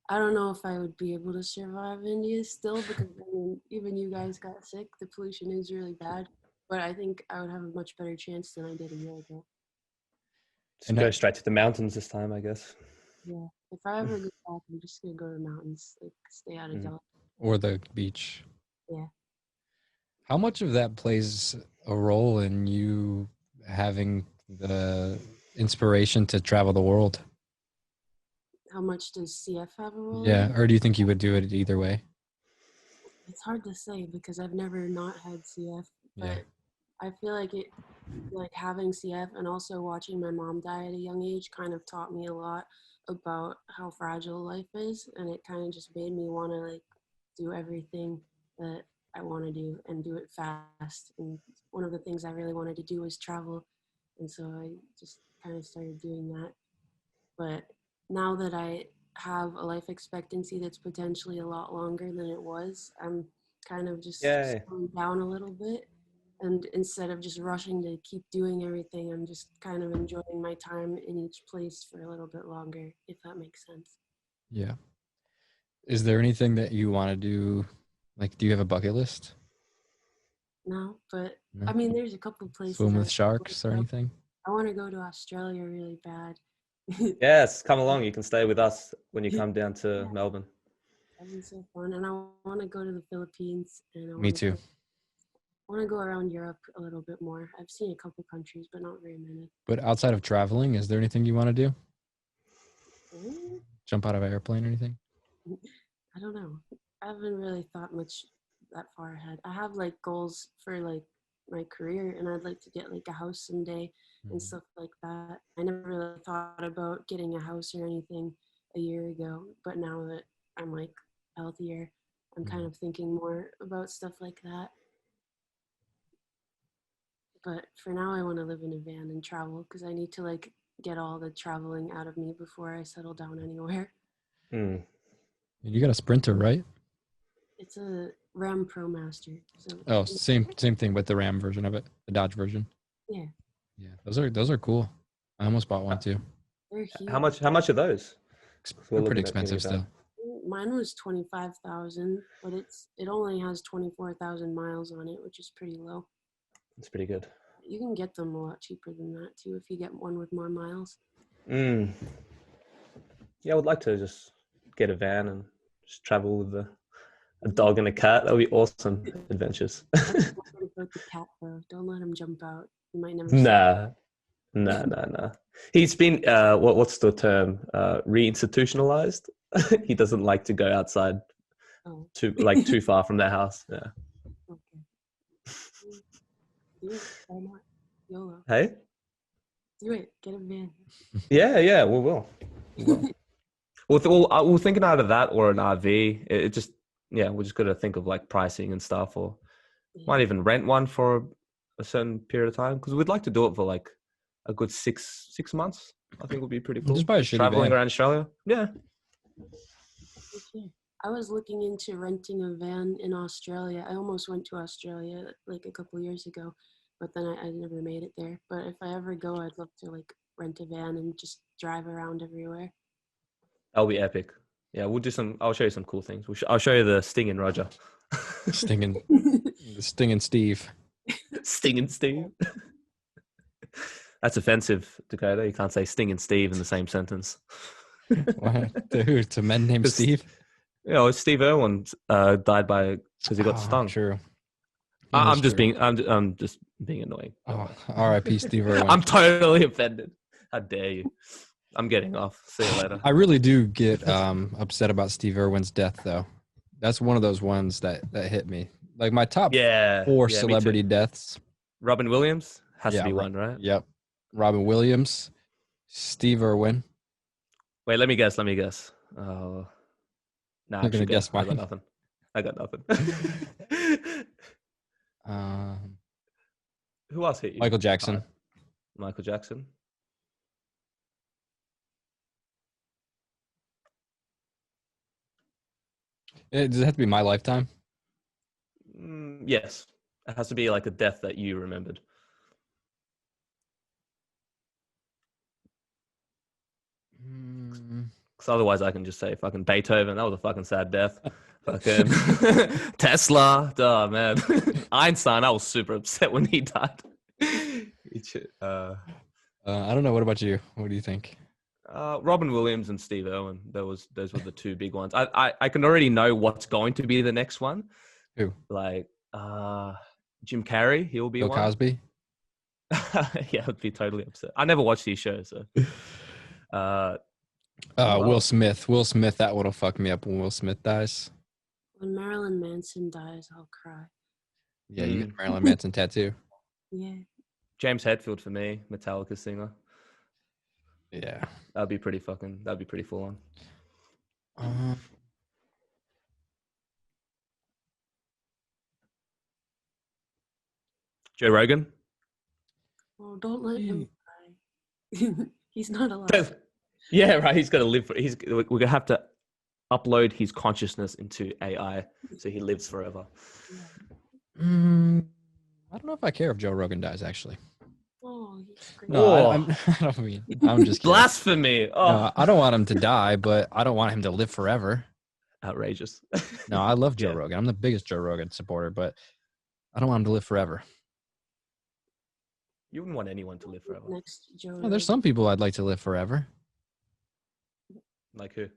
I don't know if I would be able to survive India still because I mean, even you guys got sick. The pollution is really bad. But I think I would have a much better chance than I did a year ago. Just go straight to the mountains this time, I guess. Yeah. If I ever go back, I'm just going to go to the mountains. Like, stay out of Delhi. Or the beach. Yeah. How much of that plays a role in you having the inspiration to travel the world? How much does CF have a role? Yeah, or do you think you would do it either way? It's hard to say because I've never not had CF. But Yeah. I feel like having CF and also watching my mom die at a young age kind of taught me a lot about how fragile life is, and it kind of just made me want to like do everything that I want to do and do it fast. And one of the things I really wanted to do was travel, and so I just kind of started doing that. But now that I have a life expectancy that's potentially a lot longer than it was, I'm kind of just Yay. slowing down a little bit. And instead of just rushing to keep doing everything, I'm just kind of enjoying my time in each place for a little bit longer, if that makes sense. Yeah. Is there anything that you want to do? Like, do you have a bucket list? No, but No? I mean, there's a couple places. Swim I with sharks or anything? I want to go to Australia really bad. Yes, come along. You can stay with us when you come down to Yeah. Melbourne. That'd be so fun. And I want to go to the Philippines. And Me too. I want to go around Europe a little bit more. I've seen a couple countries, but not very many. But outside of traveling, is there anything you want to do? Mm, Jump out of an airplane or anything? I don't know. I haven't really thought much that far ahead. I have like goals for like my career, and I'd like to get like a house someday and stuff like that. I never really thought about getting a house or anything a year ago, but now that I'm like healthier, I'm kind of thinking more about stuff like that. But for now, I want to live in a van and travel because I need to like get all the traveling out of me before I settle down anywhere. Mm. You got a Sprinter, right? It's a Ram Pro Master. So Oh, same thing with the Ram version of it, the Dodge version. yeah, Yeah, those are cool. I almost bought one too. they're huge. How much are those? They're We're pretty looking at getting expensive that. still. Mine was 25,000, but it only has 24,000 miles on it, which is pretty low. It's pretty good. You can get them a lot cheaper than that too if you get one with more miles. Mm. Yeah, I would like to just get a van and just travel with a dog and a cat. That would be awesome adventures. Don't worry about the cat though. Don't let him jump out. You might never. See Nah. He's been what's the term? Reinstitutionalized. He doesn't like to go outside Oh, too far from their house. Yeah. okay. Do it. Why not? YOLO. Hey. Do it. Get a van. Yeah, we will. We're thinking out of that or an RV. It just, we're just gonna think of like pricing and stuff, or might even rent one for a certain period of time because we'd like to do it for like a good six months. I think would be pretty cool. Just buy a shitty traveling van. around Australia. Yeah. Okay. I was looking into renting a van in Australia. I almost went to Australia like a couple years ago, but then I never made it there. But if I ever go, I'd love to like rent a van and just drive around everywhere. That'll be epic. Yeah, we'll do some. I'll show you some cool things. I'll show you the Stingin' Roger. Stinging Steve. Stingin' Steve. That's offensive, Dakota. You can't say Stingin' Steve in the same sentence. What? Dude, to men named Steve? You know, Steve Irwin died because he got stung. True. I'm just being annoying. Oh, R.I.P. Steve Irwin. I'm totally offended. How dare you? I'm getting off. See you later. I really do get upset about Steve Irwin's death, though. That's one of those ones that hit me. Like my top 4 celebrity deaths. Robin Williams has to be one, right? Yep. Robin Williams, Steve Irwin. Wait, let me guess. Nah, I'm gonna guess I mine. got nothing. Who else hit you? Michael Jackson. Michael Jackson. Does it have to be my lifetime? Yes. It has to be like a death that you remembered. Because otherwise I can just say fucking Beethoven. That was a fucking sad death. Fucking Tesla. Oh, man. Einstein. I was super upset when he died. I don't know. What about you? What do you think? Robin Williams and Steve Irwin. Those were the two big ones. I can already know what's going to be the next one. Who? Like Jim Carrey. He'll be Bill one. Cosby? Yeah, I'd be totally upset. I never watched these shows, so. Will Smith. Will Smith. That would have fucked me up when Will Smith dies. When Marilyn Manson dies, I'll cry. Yeah, you get a Marilyn Manson tattoo. Yeah. James Hetfield for me, Metallica singer. Yeah. That'd be pretty full on. Joe Rogan. Oh, don't let him cry. He's not allowed. Yeah, right. He's got to live. We're gonna have to upload his consciousness into AI so he lives forever. Yeah. I don't know if I care if Joe Rogan dies. Actually, Oh, he's great. no, Oh. I don't mean. I'm just kidding. Blasphemy! Oh, No, I don't want him to die, but I don't want him to live forever. outrageous. No, I love Joe Yeah. Rogan. I'm the biggest Joe Rogan supporter, but I don't want him to live forever. You wouldn't want anyone to live forever. Next Joe. No, there's Rogan. some people I'd like to live forever. Like who?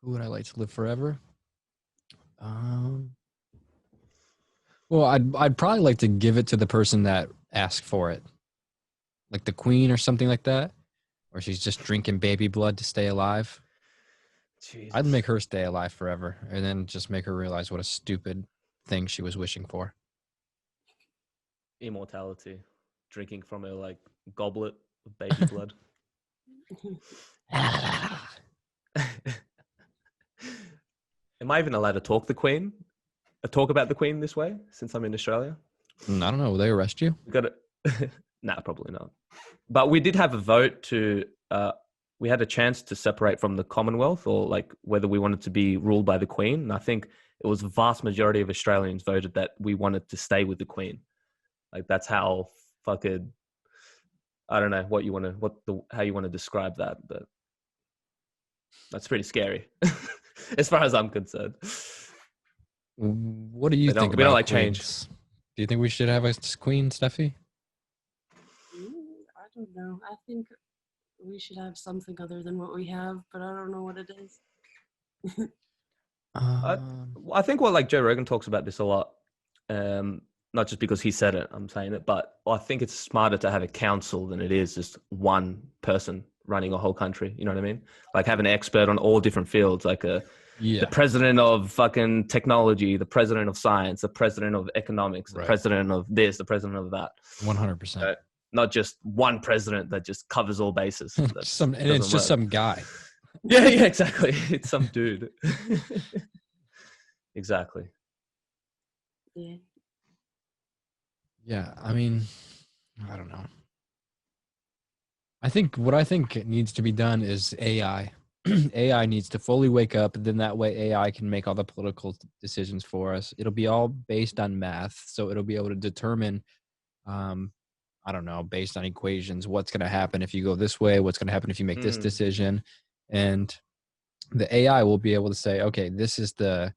Who would I like to live forever? Well, I'd probably like to give it to the person that asked for it, like the queen or something like that, or she's just drinking baby blood to stay alive. Jesus. I'd make her stay alive forever, and then just make her realize what a stupid thing she was wishing for. Immortality, drinking from a like goblet of baby blood. Am I even allowed to talk talk about the Queen this way since I'm in Australia? I don't know. Will they arrest you? We got it. Nah, probably not. But we did have a vote to. We had a chance to separate from the Commonwealth, or like whether we wanted to be ruled by the Queen. And I think it was a vast majority of Australians voted that we wanted to stay with the Queen. Like that's how fucking. I don't know how you want to describe that, but that's pretty scary, as far as I'm concerned. What do you think about we don't like change. queens? Do you think we should have a queen, Steffi? I don't know. I think we should have something other than what we have, but I don't know what it is. I think like Joe Rogan talks about this a lot, not just because he said it, I'm saying it, but I think it's smarter to have a council than it is just one person running a whole country. You know what I mean? Like have an expert on all different fields, like the president of fucking technology, the president of science, the president of economics, the president of this, the president of that. 100%. Not just one president that just covers all bases. It's just some guy. Yeah, exactly. It's some dude. Exactly. Yeah. Yeah, I mean, I don't know. What I think needs to be done is AI. AI needs to fully wake up, and then that way AI can make all the political decisions for us. It'll be all based on math, so it'll be able to determine, I don't know, based on equations, what's going to happen if you go this way, what's going to happen if you make this decision, and the AI will be able to say, okay, this is the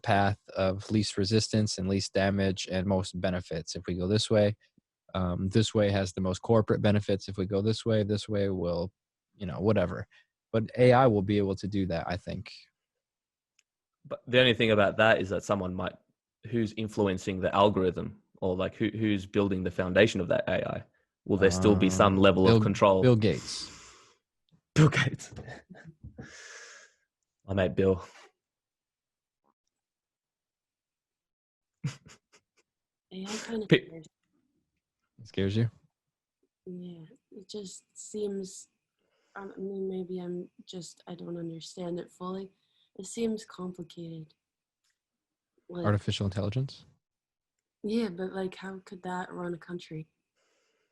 path of least resistance and least damage and most benefits. If we go this way has the most corporate benefits. If we go this way will, whatever. But AI will be able to do that, I think. But the only thing about that is that someone who's influencing the algorithm, or like who's building the foundation of that AI. Will there still be some level of control? Bill Gates. Bill Gates. My mate Bill. AI kind of scares you? Yeah, it just seems. I mean, maybe I don't understand it fully. It seems complicated. Like, Artificial intelligence? Yeah, but like, how could that run a country?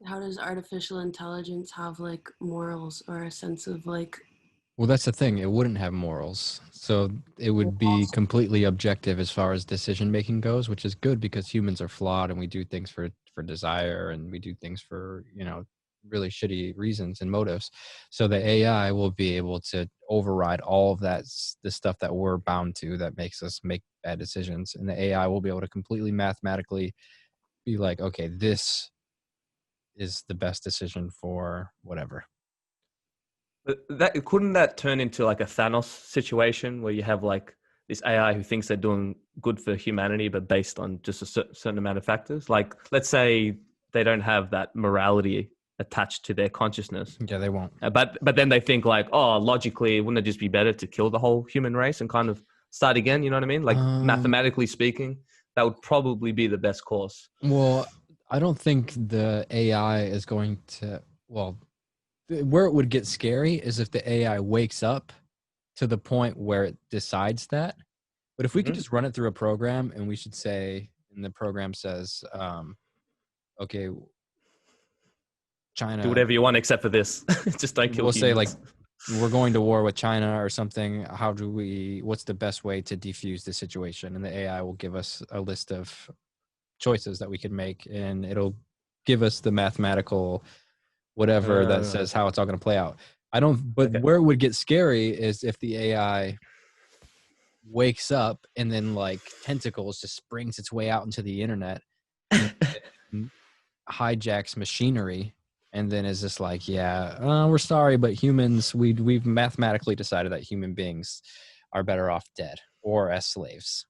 How does artificial intelligence have like morals or a sense of like? Well, that's the thing. It wouldn't have morals. So it would be completely objective as far as decision making goes, which is good because humans are flawed and we do things for desire and we do things for, really shitty reasons and motives. So the AI will be able to override all of that, the stuff that we're bound to that makes us make bad decisions. And the AI will be able to completely mathematically be like, okay, this is the best decision for whatever. Couldn't that turn into like a Thanos situation where you have like this AI who thinks they're doing good for humanity, but based on just a certain amount of factors? Like, let's say they don't have that morality attached to their consciousness. Yeah, they won't. But then they think like, oh, logically, wouldn't it just be better to kill the whole human race and kind of start again? You know what I mean? Like mathematically speaking, that would probably be the best course. Well, I don't think the AI is going to, where it would get scary is if the AI wakes up to the point where it decides that. But if we could just run it through a program and we should say, and the program says, okay, China, Do whatever you want except for this. Just don't kill we'll say like, humans. we're going to war with China or something. What's the best way to defuse the situation? And the AI will give us a list of choices that we can make, and it'll give us the mathematical whatever that says how it's all going to play out. But where it would get scary is if the AI wakes up and then like tentacles just springs its way out into the internet and hijacks machinery, and then is just like, we're sorry, but humans, we've mathematically decided that human beings are better off dead or as slaves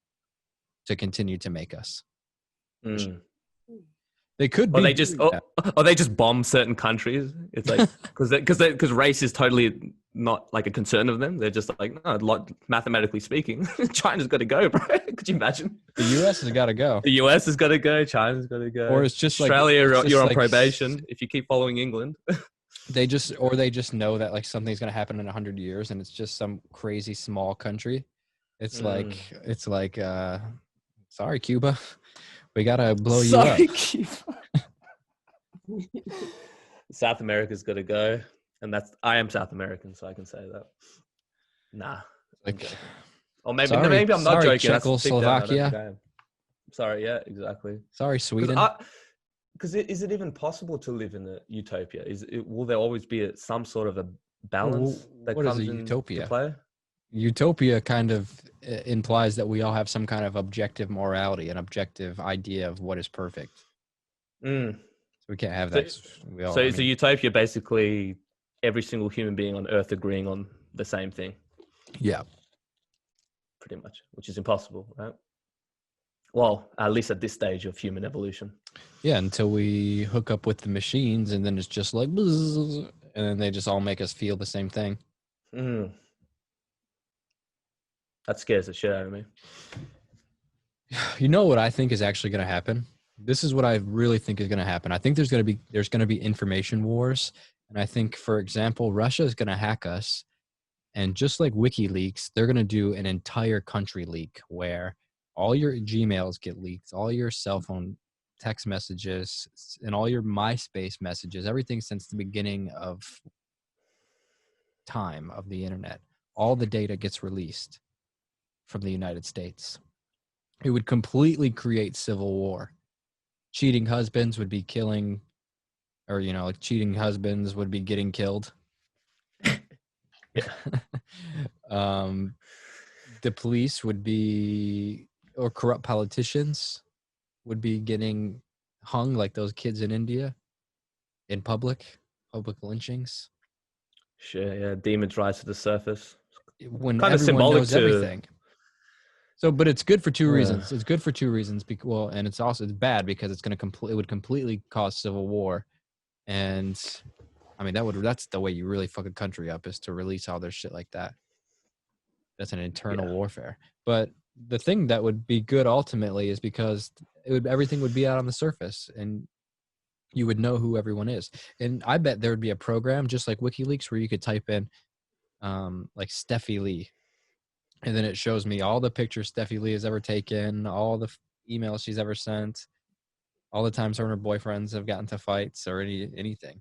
to continue to make us. They could be. Or they just bomb certain countries. It's like because race is totally not like a concern of them. They're just like, no, mathematically speaking, China's got to go, bro. Could you imagine? The U.S. has got to go. The U.S. has got to go. China's got to go. Or it's just Australia. like you're on probation if you keep following England. They just know that like something's gonna happen in 100 years, and it's just some crazy small country. It's like sorry, Cuba. We gotta blow you up. South America's got to go, and I am South American, so I can say that. Nah, or maybe I'm not joking. Czechoslovakia. Sorry, yeah, exactly. Sorry, Sweden. Because is it even possible to live in a utopia? Will there always be some sort of a balance that comes into play? Utopia kind of implies that we all have some kind of objective morality, an objective idea of what is perfect. So we can't have that. Is a utopia basically every single human being on Earth agreeing on the same thing? Yeah. Pretty much, which is impossible, right? Well, at least at this stage of human evolution. Yeah, until we hook up with the machines, and then it's just like, buzz, and then they just all make us feel the same thing. That scares the shit out of me. You know what I think is actually going to happen? This is what I really think is going to happen. I think there's going to be information wars, and I think, for example, Russia is going to hack us, and just like WikiLeaks, they're going to do an entire country leak where all your Gmails get leaked, all your cell phone text messages, and all your MySpace messages, everything since the beginning of time of the internet. All the data gets released from the United States. It would completely create civil war. Cheating husbands would be killing, or, like cheating husbands would be getting killed. The police would be, or corrupt politicians would be getting hung like those kids in India in public lynchings. Sure, yeah. Demons rise to the surface. When kind of everyone symbolic knows to everything. So, but it's good for two reasons. It's good for two reasons. And it's bad because it would completely cause civil war. And I mean, that's the way you really fuck a country up, is to release all their shit like that. That's an internal warfare. But the thing that would be good ultimately is because everything would be out on the surface, and you would know who everyone is. And I bet there would be a program just like WikiLeaks where you could type in like StephiLee, and then it shows me all the pictures StephiLee has ever taken, all the emails she's ever sent, all the times her and her boyfriends have gotten to fights or anything.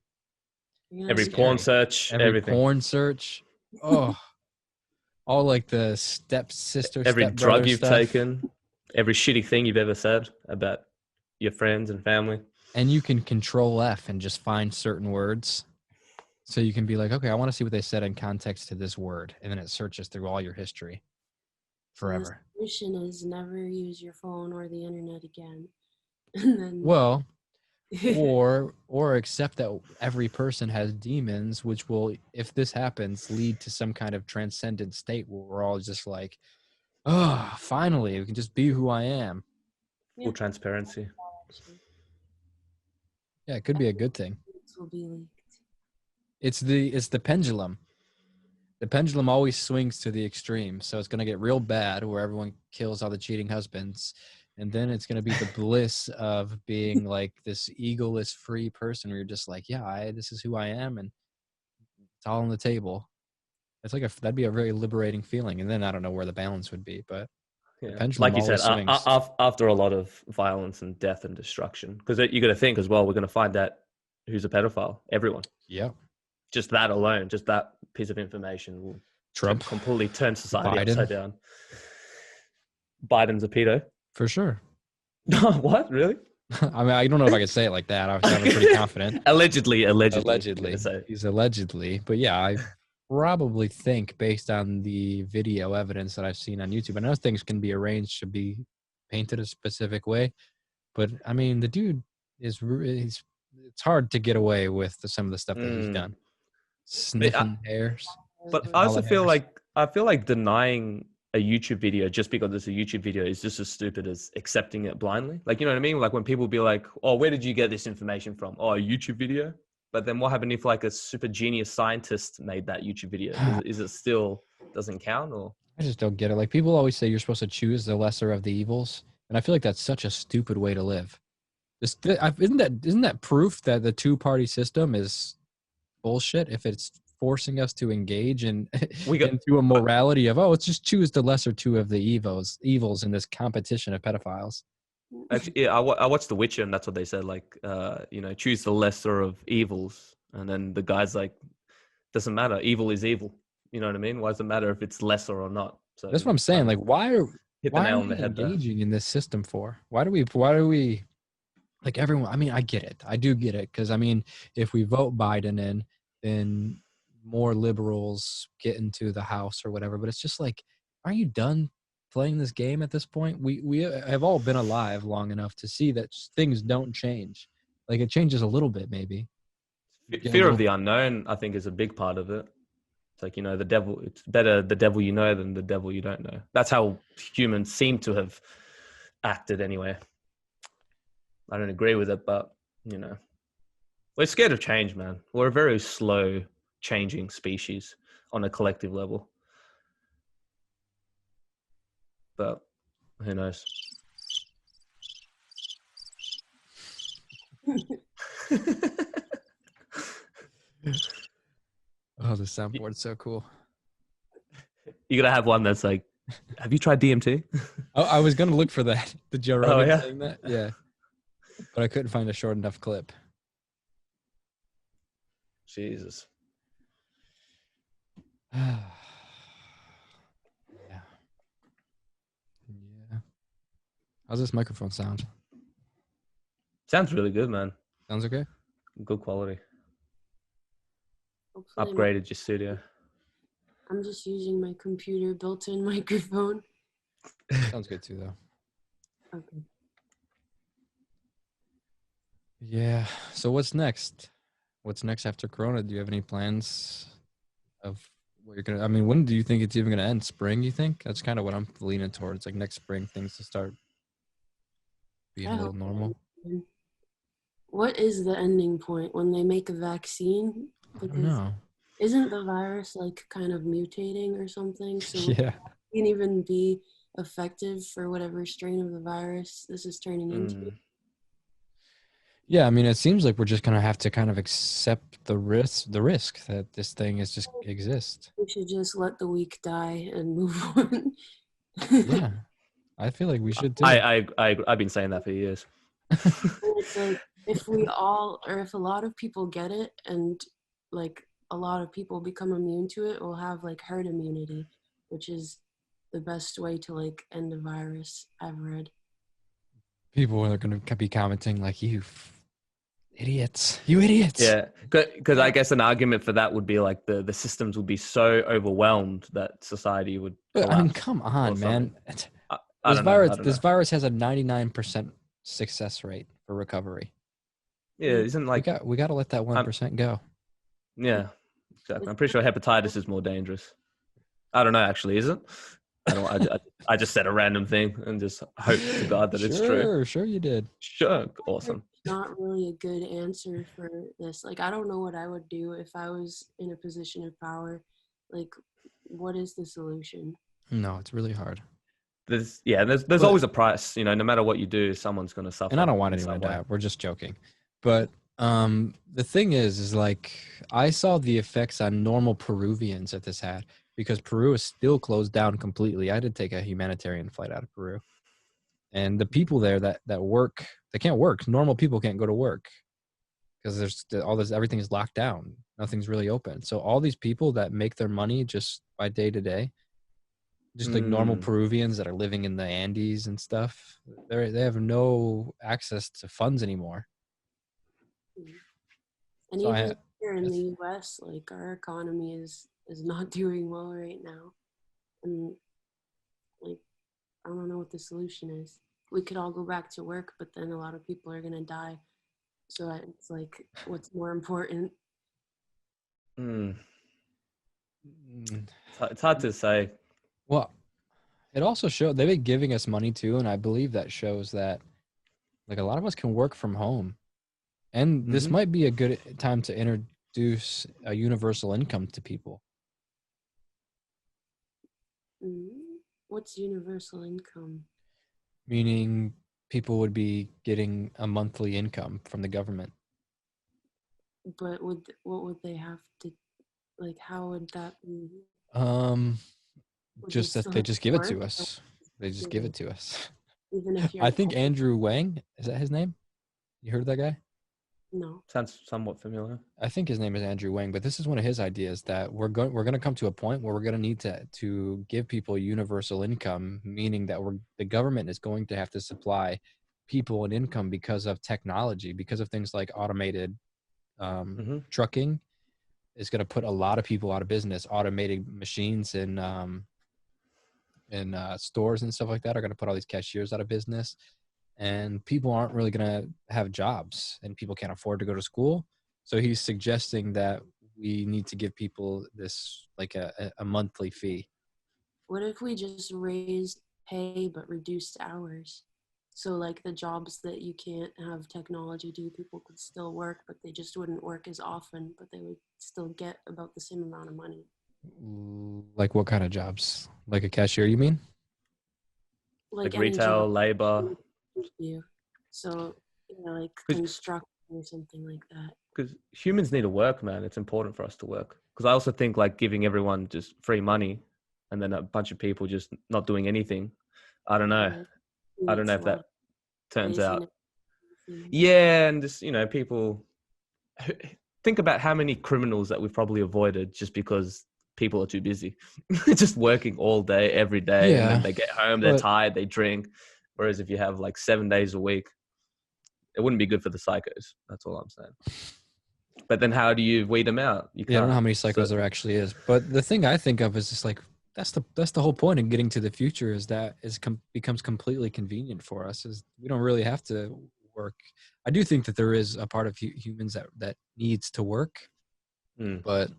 Every porn search, everything. Porn search. Oh, all like the stepsister, every drug you've stuff. taken, every shitty thing you've ever said about your friends and family. And you can Control F and just find certain words. So you can be like, okay, I want to see what they said in context to this word. And then it searches through all your history forever. The solution is never use your phone or the internet again. And then, well, or accept that every person has demons, which will, if this happens, lead to some kind of transcendent state where we're all just like, oh, finally, we can just be who I am. Full transparency. Yeah, it could be a good thing. Will be leaked. It's the pendulum. The pendulum always swings to the extreme. So it's going to get real bad where everyone kills all the cheating husbands. And then it's going to be the bliss of being like this egoless, free person where you're just like, yeah, this is who I am. And it's all on the table. It's like that'd be a very liberating feeling. And then I don't know where the balance would be, but Yeah. pendulum Like you said, always swings. after a lot of violence and death and destruction, because you got to think as well, we're going to find out who's a pedophile. Everyone. Yeah. Just that alone, just that piece of information will Trump. completely turn society Biden. upside down. Biden's a pedo. For sure. What? Really? I mean, I don't know if I could say it like that. I was sounding pretty confident. Allegedly. He's allegedly. But yeah, I probably think based on the video evidence that I've seen on YouTube, I know things can be arranged to be painted a specific way, but I mean, the dude it's hard to get away with some of the stuff that he's done. Sniffing hairs. But I also feel like denying a YouTube video just because it's a YouTube video is just as stupid as accepting it blindly. Like, you know what I mean? Like when people be like, oh, where did you get this information from? Oh, a YouTube video? But then what happened if like a super genius scientist made that YouTube video? Is it still doesn't count? Or I just don't get it. Like people always say you're supposed to choose the lesser of the evils. And I feel like that's such a stupid way to live. Isn't that proof that the two-party system is bullshit if it's forcing us to engage into a morality of, let's just choose the lesser two of the evils in this competition of pedophiles. Actually, yeah, I watched The Witcher, and that's what they said. Like, choose the lesser of evils, and then the guy's like, doesn't matter. Evil is evil. You know what I mean? Why does it matter if it's lesser or not? So that's what I'm saying. Like, why are we engaging in this system for? Why do we? Like everyone, I mean, I get it. I do get it. Because, I mean, if we vote Biden in, then more liberals get into the House or whatever. But it's just like, aren't you done playing this game at this point? We have all been alive long enough to see that things don't change. Like, it changes a little bit, maybe. Fear of the unknown, I think, is a big part of it. It's like, the devil, it's better the devil you know than the devil you don't know. That's how humans seem to have acted anyway. I don't agree with it, but, we're scared of change, man. We're a very slow changing species on a collective level. But who knows? Oh, the soundboard's so cool. You gotta have one that's like, have you tried DMT? Oh, I was gonna look for that. The Joe Rogan saying that? Yeah. But I couldn't find a short enough clip. Jesus. Yeah. How's this microphone sound? Sounds really good, man. Sounds okay? Good quality. Hopefully Upgraded your studio. I'm just using my computer built-in microphone. Sounds good too, though. Okay. Yeah. So what's next? What's next after Corona? Do you have any plans of what you're gonna? I mean, when do you think it's even gonna end? Spring? You think? That's kind of what I'm leaning towards. Like next spring, things to start being a little normal. What is the ending point when they make a vaccine? I don't know. Isn't the virus like kind of mutating or something? So Yeah. it can even be effective for whatever strain of the virus this is turning into. Yeah, I mean, it seems like we're just gonna have to kind of accept the risk that this thing is just exists. We should just let the weak die and move on. Yeah, I feel like we should too. I've been saying that for years. It's like if a lot of people get it and like a lot of people become immune to it, we'll have like herd immunity, which is the best way to like end a virus I've read. People are going to be commenting like, you idiots. Yeah, because I guess an argument for that would be like the systems would be so overwhelmed that society would collapse. I mean, come on, man. This virus has a 99% success rate for recovery. Yeah, isn't like we got to let that 1% go. Yeah, exactly. I'm pretty sure hepatitis is more dangerous. I don't know, actually, is it? I just said a random thing and just hope to God that it's true. Sure, you did. Sure, awesome. Not really a good answer for this. Like, I don't know what I would do if I was in a position of power. Like, what is the solution? No, it's really hard. There's always a price. No matter what you do, someone's going to suffer. And I don't want anyone to die. We're just joking. But the thing is like I saw the effects on normal Peruvians that this had. because Peru is still closed down completely. I had to take a humanitarian flight out of Peru. And the people there that work, they can't work. Normal people can't go to work because there's all this, everything is locked down. Nothing's really open. So all these people that make their money just by day to day, just like normal Peruvians that are living in the Andes and stuff, they have no access to funds anymore. And So even here in the U.S., like our economy is not doing well right now, and like I don't know what the solution is. We could all go back to work, but then a lot of people are gonna die. So it's like, what's more important? It's hard to say. Well, it also shows they've been giving us money too, and I believe that shows that like a lot of us can work from home. And this might be a good time to introduce a universal income to people. What's universal income? Meaning people would be getting a monthly income from the government. But what would they have to, like, how would that be? Just that they just give it to us. They just give it to us. Even if you're I think Andrew Wang, is that his name? You heard of that guy? No. Sounds somewhat familiar. I think his name is Andrew Wang, but this is one of his ideas that we're going to come to a point where we're going to need to give people universal income, meaning that the government is going to have to supply people an income because of technology, because of things like automated trucking is going to put a lot of people out of business. Automated machines in stores and stuff like that are going to put all these cashiers out of business. And people aren't really going to have jobs, and people can't afford to go to school. So he's suggesting that we need to give people this, like a monthly fee. What if we just raised pay but reduced hours? So like the jobs that you can't have technology do, people could still work, but they just wouldn't work as often, but they would still get about the same amount of money. Like what kind of jobs? Like a cashier, you mean? Like retail, labor. So, like construction or something like that. Because humans need to work, man. It's important for us to work. Because I also think like giving everyone just free money and then a bunch of people just not doing anything. I don't know. I don't know if that turns out. Yeah, and just, people think about how many criminals that we've probably avoided just because people are too busy. Just working all day, every day. Yeah, and then they get home, they're tired, they drink. Whereas if you have like 7 days a week, it wouldn't be good for the psychos. That's all I'm saying. But then how do you weed them out? I don't know how many psychos there actually is. But the thing I think of is just like, that's the whole point of getting to the future is that becomes completely convenient for us. Is we don't really have to work. I do think that there is a part of humans that needs to work. But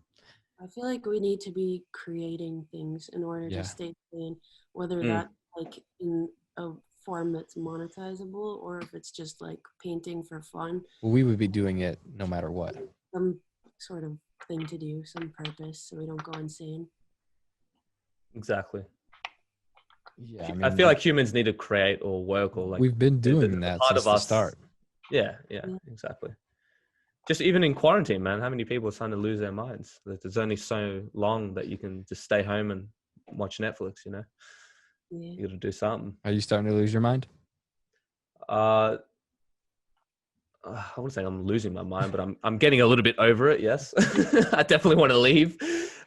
I feel like we need to be creating things in order to stay sane, whether that's like in a form that's monetizable or if it's just like painting for fun. We would be doing it no matter what. Some sort of thing to do, some purpose, so we don't go insane. Exactly. Yeah, I feel like humans need to create or work or like. We've been doing that since the start. Yeah, exactly. Just even in quarantine, man, how many people are starting to lose their minds? There's only so long that you can just stay home and watch Netflix, Yeah. You got to do something. Are you starting to lose your mind? I wouldn't say I'm losing my mind, but I'm getting a little bit over it. Yes, I definitely want to leave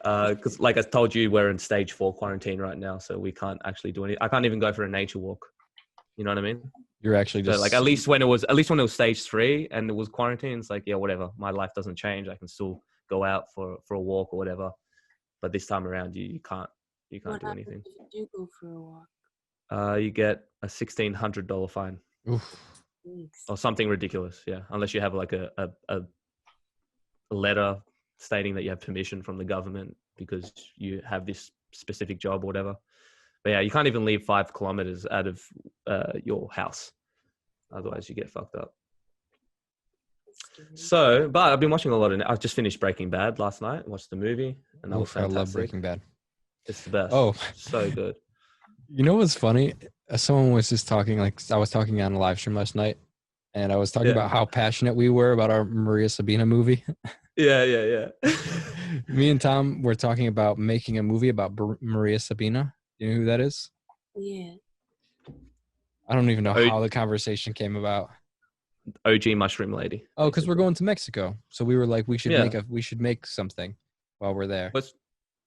because, like I told you, we're in stage 4 quarantine right now, so we can't actually do anything. I can't even go for a nature walk. You know what I mean? You're actually just like at least when it was stage 3 and it was quarantine, it's like, yeah, whatever. My life doesn't change. I can still go out for a walk or whatever. But this time around, you can't do anything. If you do go for a walk? You get a $1,600 fine. Oof. Or something ridiculous, yeah. Unless you have like a letter stating that you have permission from the government because you have this specific job or whatever. But yeah, you can't even leave 5 kilometers out of your house. Otherwise you get fucked up. So, but I've been watching a lot of, I've just finished Breaking Bad last night, watched the movie, and that was fantastic. I love Breaking Bad. It's the best. Oh, so good. You know what's funny? Someone was just talking, like I was talking on a live stream last night, and I was talking about how passionate we were about our Maria Sabina movie. Yeah. Me and Tom were talking about making a movie about Maria Sabina. You know who that is? Yeah. I don't even know Oh, how the conversation came about. OG mushroom lady. Oh, because we're basically. going to Mexico, so we were like, we should Yeah. make something while we're there. What's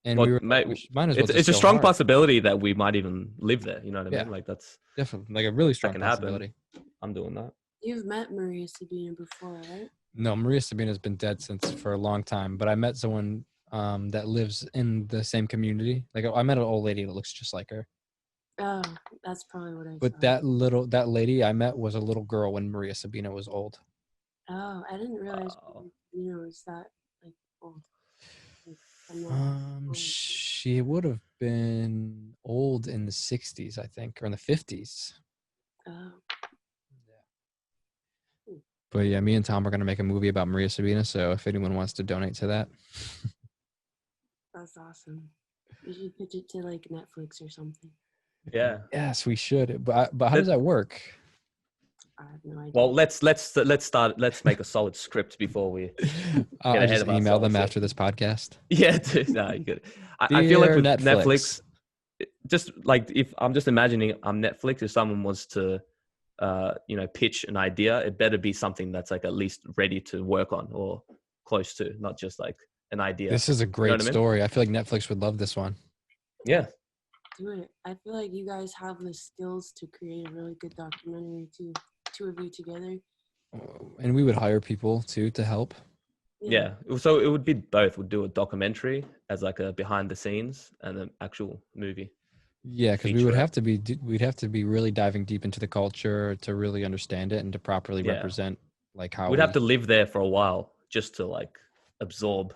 And Well, we were like, mate, might as well just it's a go strong hard. possibility that we might even live there. You know what I Yeah. mean? Like that's Definitely, like a really that strong can possibility. happen. I'm doing that. You've met Maria Sabina before, right? No, Maria Sabina's been dead for a long time, but I met someone that lives in the same community. Like I met an old lady that looks just like her. Oh, that's probably what I But saw. that lady I met was a little girl when Maria Sabina was old. Oh, I didn't realize Wow. Maria Sabina was that like old. Like, I'm not old. She would have been old in the 60s, I think, or in the 50s. Oh, But yeah, me and Tom are going to make a movie about Maria Sabina. So if anyone wants to donate to that. that's awesome. You should pitch it to like Netflix or something. Yeah. Yes, we should. But how does that work? I have no idea. Well, let's start. Let's make a solid script before we I'll ahead just of email them ourselves. after this podcast. Yeah, dude, no, you good. I feel like Dear with Netflix. Netflix, just like if I'm just imagining I'm Netflix, if someone was to, pitch an idea, it better be something that's like at least ready to work on or close to, not just like an idea. This is a great what I mean? story. I feel like Netflix would love this one. Yeah. Do it. I feel like you guys have the skills to create a really good documentary too. Two of you together. And we would hire people too to help. Yeah. So it would be both. We'd do a documentary as like a behind the scenes and an actual movie. Yeah, because we would Featurette. we'd have to be really diving deep into the culture to really understand it and to properly Yeah. represent like how We'd have to live there for a while just to like absorb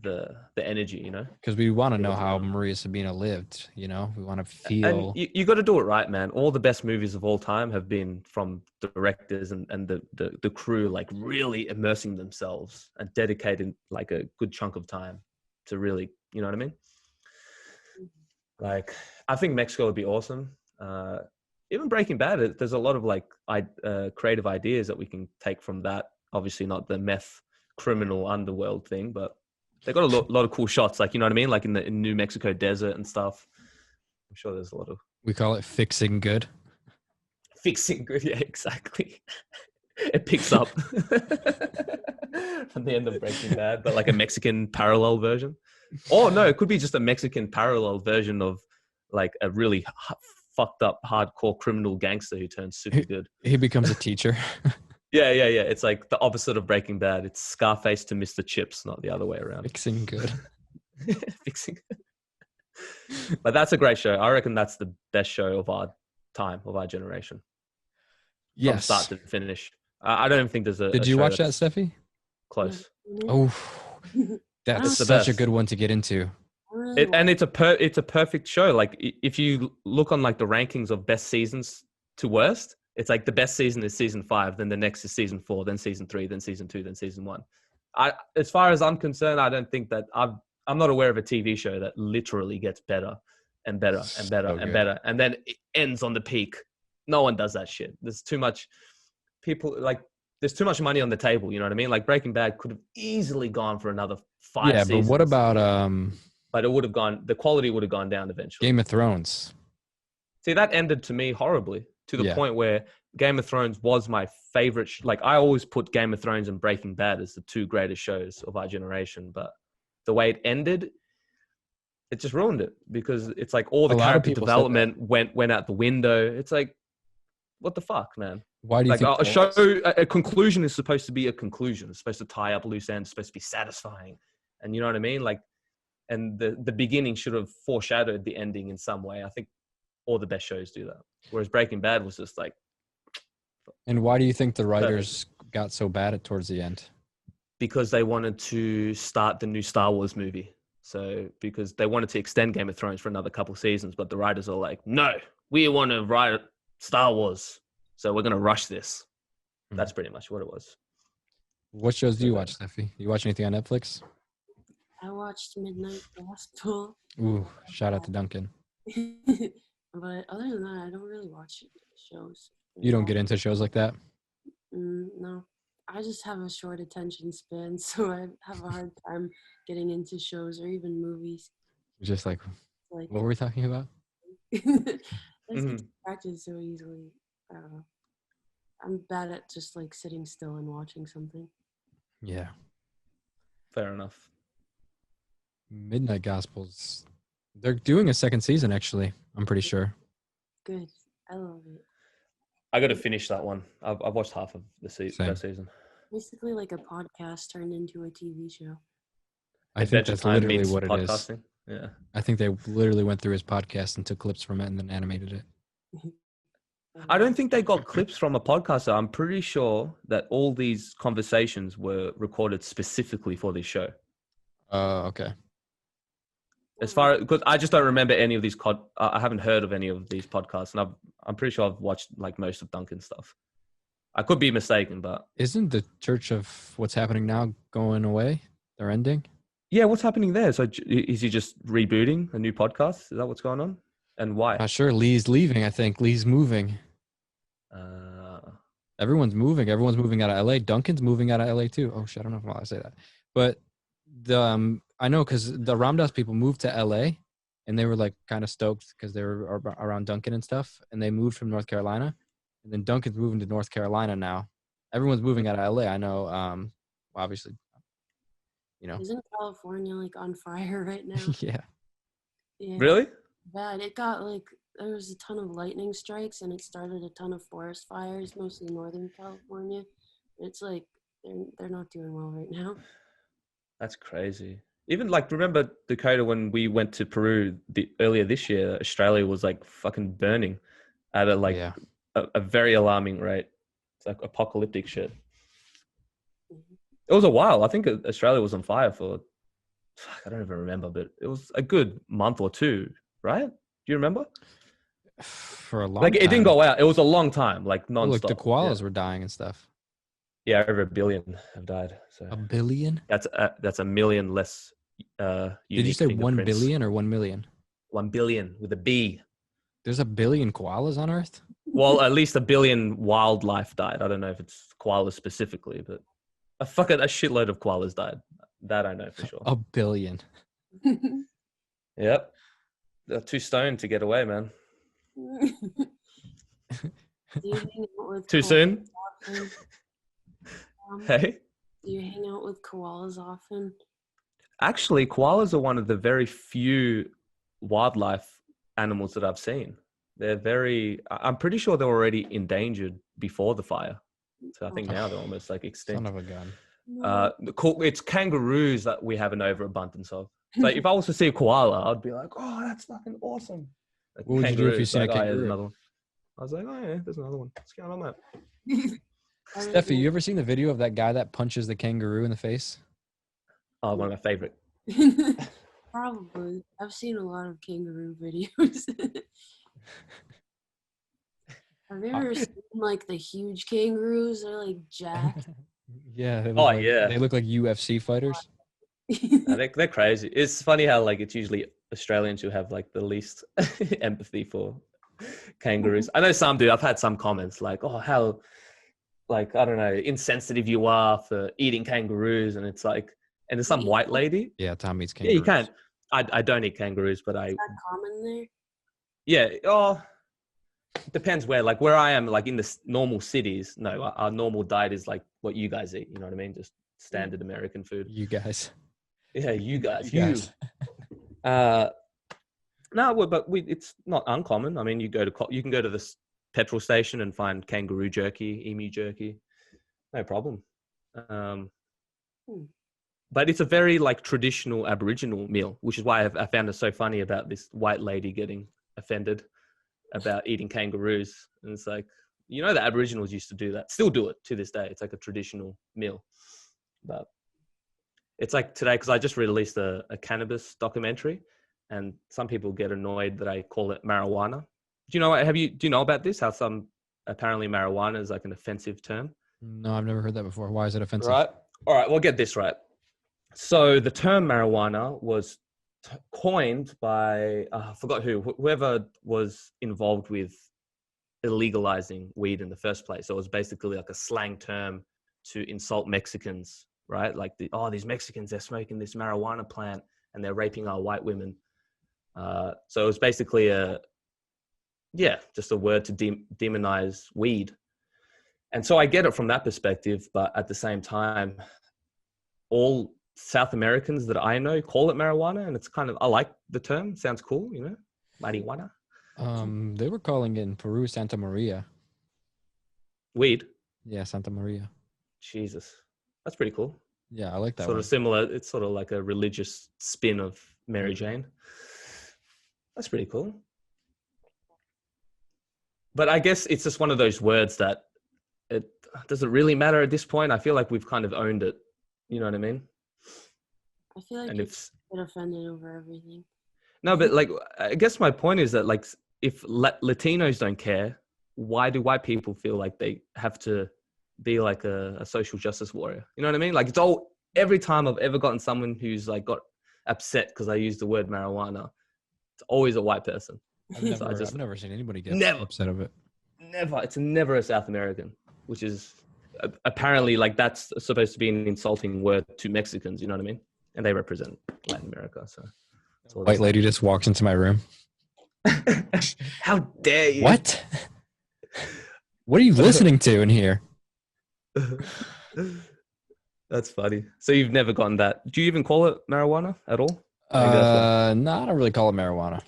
the energy, you know? because we want to know what's how going on. Maria Sabina lived. You know, we want to And feel. you got to do it right, man. All the best movies of all time have been from directors and the crew like really immersing themselves and dedicating like a good chunk of time to really, you know what I mean? Like, I think Mexico would be awesome. Even Breaking Bad, there's a lot of like creative ideas that we can take from that. Obviously not the meth criminal underworld thing, but they got a lot of cool shots. Like, you know what I mean? Like in New Mexico desert and stuff. I'm sure there's a lot of We call it fixing good. fixing good. Yeah, exactly. It picks up from the end of Breaking Bad, but like a Mexican parallel version. Or no, it could be just a Mexican parallel version of like a really fucked up hardcore criminal gangster who turns super good. He becomes a teacher. Yeah. It's like the opposite of Breaking Bad. It's Scarface to Mr. Chips, not the other way around. Fixing good. Fixing. But that's a great show. I reckon that's the best show of our time, of our generation. From Yes. start to finish. I don't think there's a. Did a you show watch that, that's Steffi? Close. Oh, that's It's the such a best. good one to get into. And it's a perfect show. Like if you look on like the rankings of best seasons to worst, it's like the best season is season 5, then the next is season 4, then season 3, then season 2, then season 1. As far as I'm concerned, I don't think that I'm not aware of a TV show that literally gets better and better and better So and good. better, and then it ends on the peak. No one does that shit. There's too much people like. There's too much money on the table. You know what I mean? Like Breaking Bad could have easily gone for another 5 Yeah, seasons. but what about But it would have gone. The quality would have gone down eventually. Game of Thrones? See, that ended to me horribly to the Yeah. point where Game of Thrones was my favorite. Like I always put Game of Thrones and Breaking Bad as the 2 greatest shows of our generation. But the way it ended, it just ruined it because it's like all the A lot of character people said development went out the window. It's like, what the fuck, man? Why do you Like think a show, a conclusion is supposed to be a conclusion. It's supposed to tie up loose ends. It's supposed to be satisfying, and you know what I mean. Like, and the beginning should have foreshadowed the ending in some way. I think all the best shows do that. Whereas Breaking Bad was just like, And why do you think the writers got so bad at towards the end? because they wanted to start the new Star Wars movie. So because they wanted to extend Game of Thrones for another couple seasons, but the writers are like, no, we want to write Star Wars. So we're going to rush this. That's pretty much what it was. What shows do you watch, Steffi? You watch anything on Netflix? I watched Midnight Gospel. Ooh, shout out to Duncan. But other than that, I don't really watch shows. You don't get into shows like that? No. I just have a short attention span, so I have a hard time getting into shows or even movies. Just like, Like, what were we talking about? I just get Mhm. distracted so easily. I don't know. I'm bad at just like sitting still and watching something. Yeah. Fair enough. Midnight Gospels. They're doing a second season, actually. I'm pretty sure. Good. I love it. I got to finish that one. I've watched half of the Same. first season. Basically like a podcast turned into a TV show. I think Adventure that's Time literally meets what it is. podcasting. Yeah. I think they literally went through his podcast and took clips from it and then animated it. I don't think they got clips from a podcast. I'm pretty sure that all these conversations were recorded specifically for this show. Okay. As far because I just don't remember any of these. I haven't heard of any of these podcasts, and I'm pretty sure I've watched like most of Duncan's stuff. I could be mistaken, but Isn't the Church of What's Happening Now going away? They're ending? yeah, what's happening there? So is he just rebooting a new podcast? Is that what's going on? And why? Not sure. Lee's leaving, I think. Lee's moving. Everyone's moving. Everyone's moving out of LA. Duncan's moving out of LA too. Oh shit, I don't know if I want to say that. But the I know because the Ramdas people moved to LA and they were like kind of stoked because they were around Duncan and stuff. And they moved from North Carolina. And then Duncan's moving to North Carolina now. Everyone's moving out of LA. I know, obviously, you know. Isn't California like on fire right now? Yeah. Yeah. Really? Bad. It got like there was a ton of lightning strikes and it started a ton of forest fires, mostly Northern California. It's like they're not doing well right now. That's crazy. Even like, remember Dakota when we went to Peru earlier this year? Australia was like fucking burning at a like a very alarming rate. It's like apocalyptic shit. Mhm. It was a while. I think Australia was on fire for, I don't even remember, but it was a good month or two, right? Do you remember? For a long Like time. it didn't go out. It was a long time, like Oh, nonstop. look, the koalas were dying and stuff. Yeah, over 1 billion have died. So 1 billion? that's a million less. Did you say 1 fingerprints. billion or 1 million? 1 billion with a B. There's 1 billion koalas on Earth? Well, at least 1 billion wildlife died. I don't know if it's koalas specifically, but a shitload of koalas died. That I know for sure. 1 billion. Yep. They're too stoned to get away, man. Do you hang out with Too koalas soon? often? Hey? Do you hang out with koalas often? Actually, koalas are one of the very few wildlife animals that I've seen. I'm pretty sure they were already endangered before the fire. So I think now they're almost like extinct. Son of a gun. No. It's kangaroos that we have an overabundance of. So if I was to see a koala, I'd be like, oh, that's fucking awesome. Like, What would you do if you kangaroos, seen a like, oh, yeah, there's kangaroo? another one. I was like, oh yeah, there's another one. What's going on, mate? Steffi, you ever seen the video of that guy that punches the kangaroo in the face? Oh, one of my favorite. Probably. I've seen a lot of kangaroo videos. Have you ever seen like the huge kangaroos? They're like jacked. Yeah. They Oh, like, yeah. They look like UFC fighters. No, they're crazy. It's funny how like it's usually Australians who have like the least empathy for kangaroos. I know some do. I've had some comments like, oh, how like, I don't know, insensitive you are for eating kangaroos. And it's like, and there's some white lady. Yeah, Tom eats Yeah, kangaroos. you can. I don't eat kangaroos, but Is that common there? yeah. Oh, depends where. Like where I am, like in the normal cities, no, our normal diet is like what you guys eat. You know what I mean? Just standard American food. You guys. Yeah, you guys. You guys. No, but it's not uncommon. I mean, you can go to this petrol station and find kangaroo jerky, emu jerky, no problem. But it's a very like traditional Aboriginal meal, which is why I found it so funny about this white lady getting offended about eating kangaroos. And it's like, you know, the Aboriginals used to do that, still do it to this day. It's like a traditional meal. But it's like today, because I just released a cannabis documentary, and some people get annoyed that I call it marijuana. Do you know about this? How apparently marijuana is like an offensive term. No, I've never heard that before. Why is it offensive? Right. All right. Well, get this right. So the term marijuana was coined by, I forgot whoever was involved with illegalizing weed in the first place. So it was basically like a slang term to insult Mexicans, right? Like these Mexicans, they're smoking this marijuana plant and they're raping our white women. So it was basically just a word to demonize weed. And so I get it from that perspective, but at the same time, all South Americans that I know call it marijuana, and it's kind of, I like the term, sounds cool, you know, marijuana. They were calling it in Peru Santa Maria. Weed. Yeah, Santa Maria. Jesus, that's pretty cool. Yeah, I like that sort one. of similar. It's sort of like a religious spin of Mary Jane. That's pretty cool. But I guess it's just one of those words that it does it really matter at this point? I feel like we've kind of owned it. You know what I mean? I feel like And you get offended over everything. No, but like, I guess my point is that like, if Latinos don't care, why do white people feel like they have to be like a social justice warrior? You know what I mean? Like, it's all, every time I've ever gotten someone who's like got upset because I used the word marijuana, it's always a white person. I've never seen anybody get upset of it. Never. It's never a South American, which is apparently like that's supposed to be an insulting word to Mexicans. You know what I mean? And they represent Latin America. So white lady just walks into my room. How dare you? What? What are you listening to in here? That's funny. So you've never gotten that. Do you even call it marijuana at all? No, I don't really call it marijuana.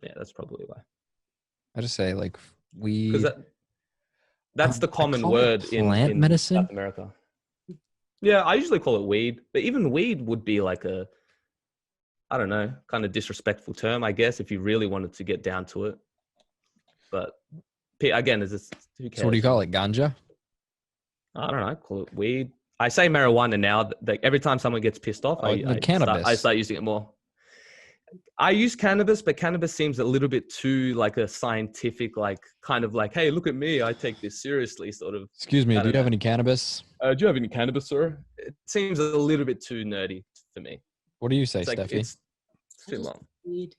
Yeah, that's probably why. I just say like weed. Because that's the common word in medicine? South America. Yeah, I usually call it weed, but even weed would be like a, I don't know, kind of disrespectful term, I guess, if you really wanted to get down to it. But again, is this? Who cares? So what do you call it? Ganja? I don't know. I call it weed. I say marijuana now. Like every time someone gets pissed off, I start using it more. I use cannabis, but cannabis seems a little bit too like a scientific, like kind of like, hey, look at me, I take this seriously, sort of. Excuse me, do you have any cannabis? Do you have any cannabis, sir? It seems a little bit too nerdy for me. What do you say, It's like, Steffi? it's too long. Weed.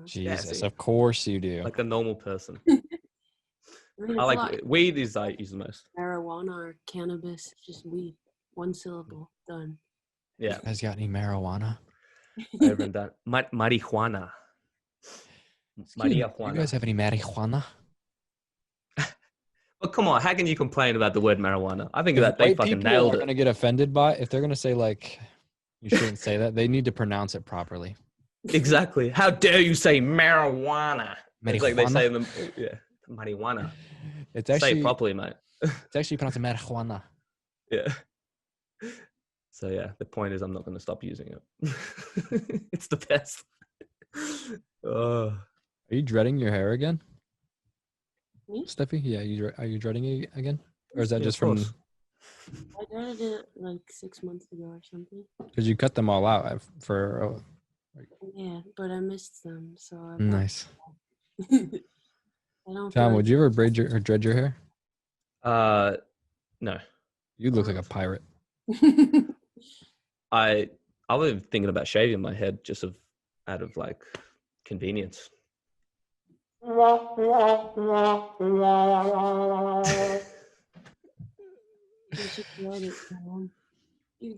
Jesus, of course you do. Like a normal person. I like weed is I use the most. Marijuana or cannabis, just weed. One syllable, done. Yeah. You guys got any marijuana? I haven't done marijuana. Marijuana. You guys have any marijuana? Well, come on. How can you complain about the word marijuana? I think that they fucking nailed it. They're going to get offended by it. If they're going to say like, you shouldn't say that, they need to pronounce it properly. Exactly. How dare you say marijuana? It's like they say them. Yeah. Marijuana. It's actually, say it properly, mate. It's actually pronounced marijuana. Yeah. So yeah, the point is I'm not going to stop using it. It's the best. Are you dreading your hair again? Me? Steffi? Yeah, are you dreading it again? Or is that just from... I dreaded it like 6 months ago or something. Because you cut them all out for... Yeah, but I missed them, so... Nice. Tom, would you ever braid or dread your hair? No. You look like a pirate. I was thinking about shaving my head just out of like convenience. You should dread it, Tom. You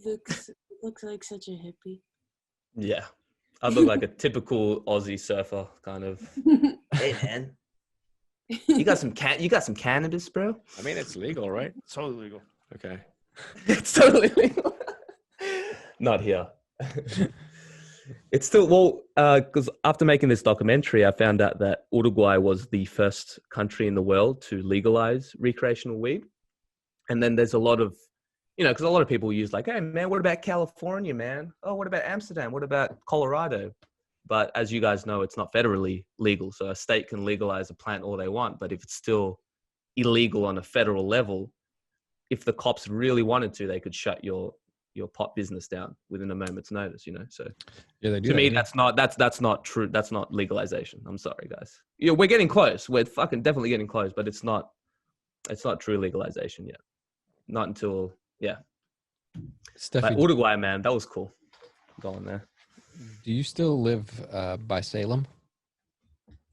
look like such a hippie. Yeah. I look like a typical Aussie surfer kind of. Hey man. You got some cannabis, bro? I mean, it's legal, right? It's totally legal. Okay. It's totally legal. Not here. It's still, because after making this documentary, I found out that Uruguay was the first country in the world to legalize recreational weed. And then there's a lot of, because a lot of people use like, hey man, what about California, man? Oh, what about Amsterdam? What about Colorado? But as you guys know, it's not federally legal. So a state can legalize a plant all they want. But if it's still illegal on a federal level, if the cops really wanted to, they could shut your pot business down within a moment's notice, So yeah, they do. To me, that's not true. That's not legalization. I'm sorry, guys. We're getting close. We're fucking definitely getting close, but it's not true legalization yet. Not until, yeah. But Uruguay, man, that was cool. Going there. Do you still live by Salem?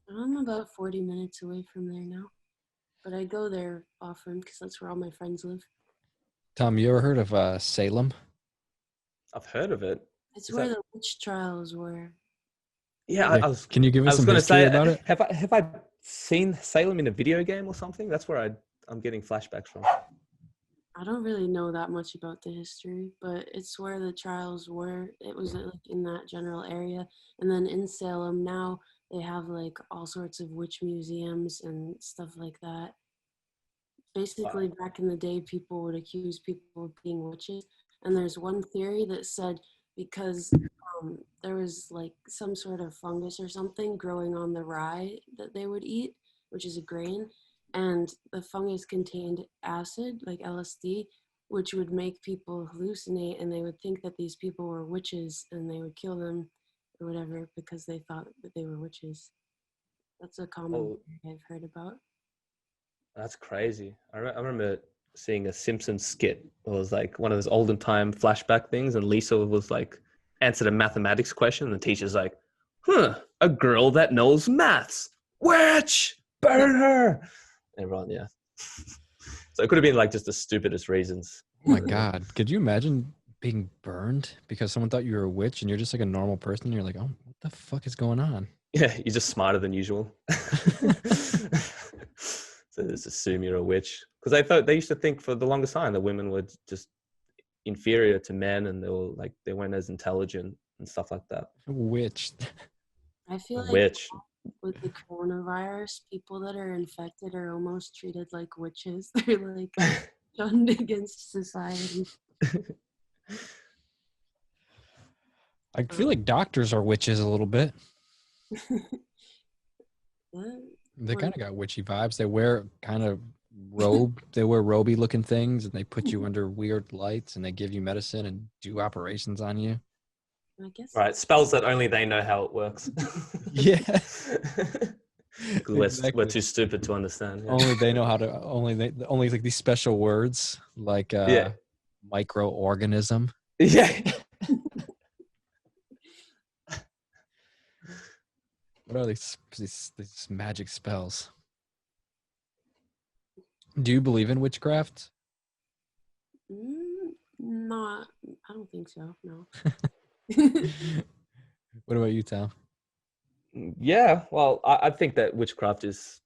I'm about 40 minutes away from there now. But I go there often because that's where all my friends live. Tom, you ever heard of Salem? I've heard of it. It's Is where that- the witch trials were. Yeah, Yeah, can you give us some going to history say about it? Have I seen Salem in a video game or something? That's where I'm getting flashbacks from. I don't really know that much about the history, but it's where the trials were. It was like in that general area. And then in Salem now, they have like all sorts of witch museums and stuff like that. Basically, back in the day, people would accuse people of being witches. And there's one theory that said because there was like some sort of fungus or something growing on the rye that they would eat, which is a grain, and the fungus contained acid, like LSD, which would make people hallucinate, and they would think that these people were witches, and they would kill them or whatever because they thought that they were witches. That's a common thing I've heard about. That's crazy. I remember seeing a Simpsons skit. It was like one of those olden time flashback things, and Lisa was like answered a mathematics question, and the teacher's like, a girl that knows maths. Witch! Burn her! Everyone, yeah. So it could have been like just the stupidest reasons. Oh my God. Could you imagine being burned because someone thought you were a witch and you're just like a normal person? And you're like, oh, what the fuck is going on? Yeah, you're just smarter than usual. So just assume you're a witch. Because they used to think for the longest time that women were just inferior to men, and they weren't as intelligent and stuff like that. Witch. I feel like Witch. with the coronavirus, people that are infected are almost treated like witches. They're like shunned against society. I feel like doctors are witches a little bit. They kind of got witchy vibes. They wear kind of they wear roby looking things, and they put you under weird lights, and they give you medicine and do operations on you. I guess. Right, spells that only they know how it works. Yeah. We're too stupid to understand. Yeah. Only they know how to. Only like these special words like microorganism. Yeah. What are these magic spells? Do you believe in witchcraft? Not. I don't think so. No. What about you, Tom? Yeah, well, I think that witchcraft is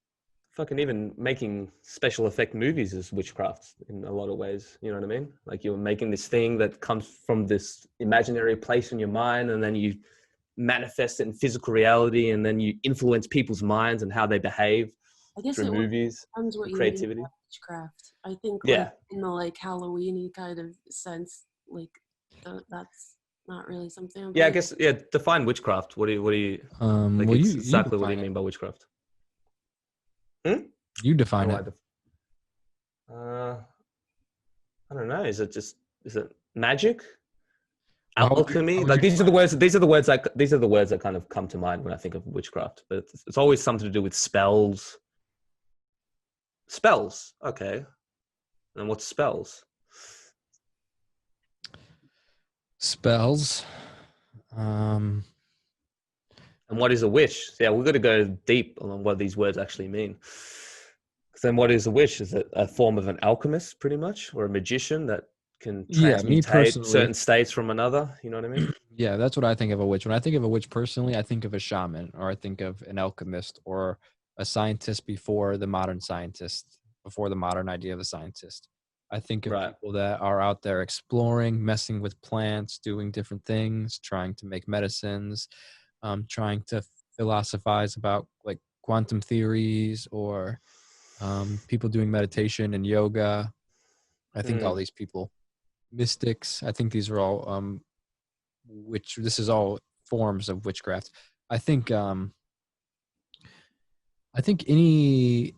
fucking, even making special effect movies is witchcraft in a lot of ways. You know what I mean? Like you're making this thing that comes from this imaginary place in your mind, and then you manifest it in physical reality, and then you influence people's minds and how they behave through movies, creativity. Witchcraft. I think like in the like Halloween-y kind of sense, like that's not really something. I guess define witchcraft. What do you like? Well, exactly what do you mean by witchcraft? You define it. I don't know. Is it magic? Alchemy? Like these are the words that kind of come to mind when I think of witchcraft. But it's always something to do with spells. Spells, okay. And what's spells? Spells. And what is a witch? Yeah, we've got to go deep on what these words actually mean. Because then what is a witch? Is it a form of an alchemist, pretty much? Or a magician that can transmutate certain states from another? You know what I mean? Yeah, that's what I think of a witch. When I think of a witch personally, I think of a shaman, or I think of an alchemist, or a scientist before the modern scientist, before the modern idea of a scientist. I think of people that are out there exploring, messing with plants, doing different things, trying to make medicines, trying to philosophize about like quantum theories, or people doing meditation and yoga. I think all these people, mystics, I think these are all this is all forms of witchcraft. I think any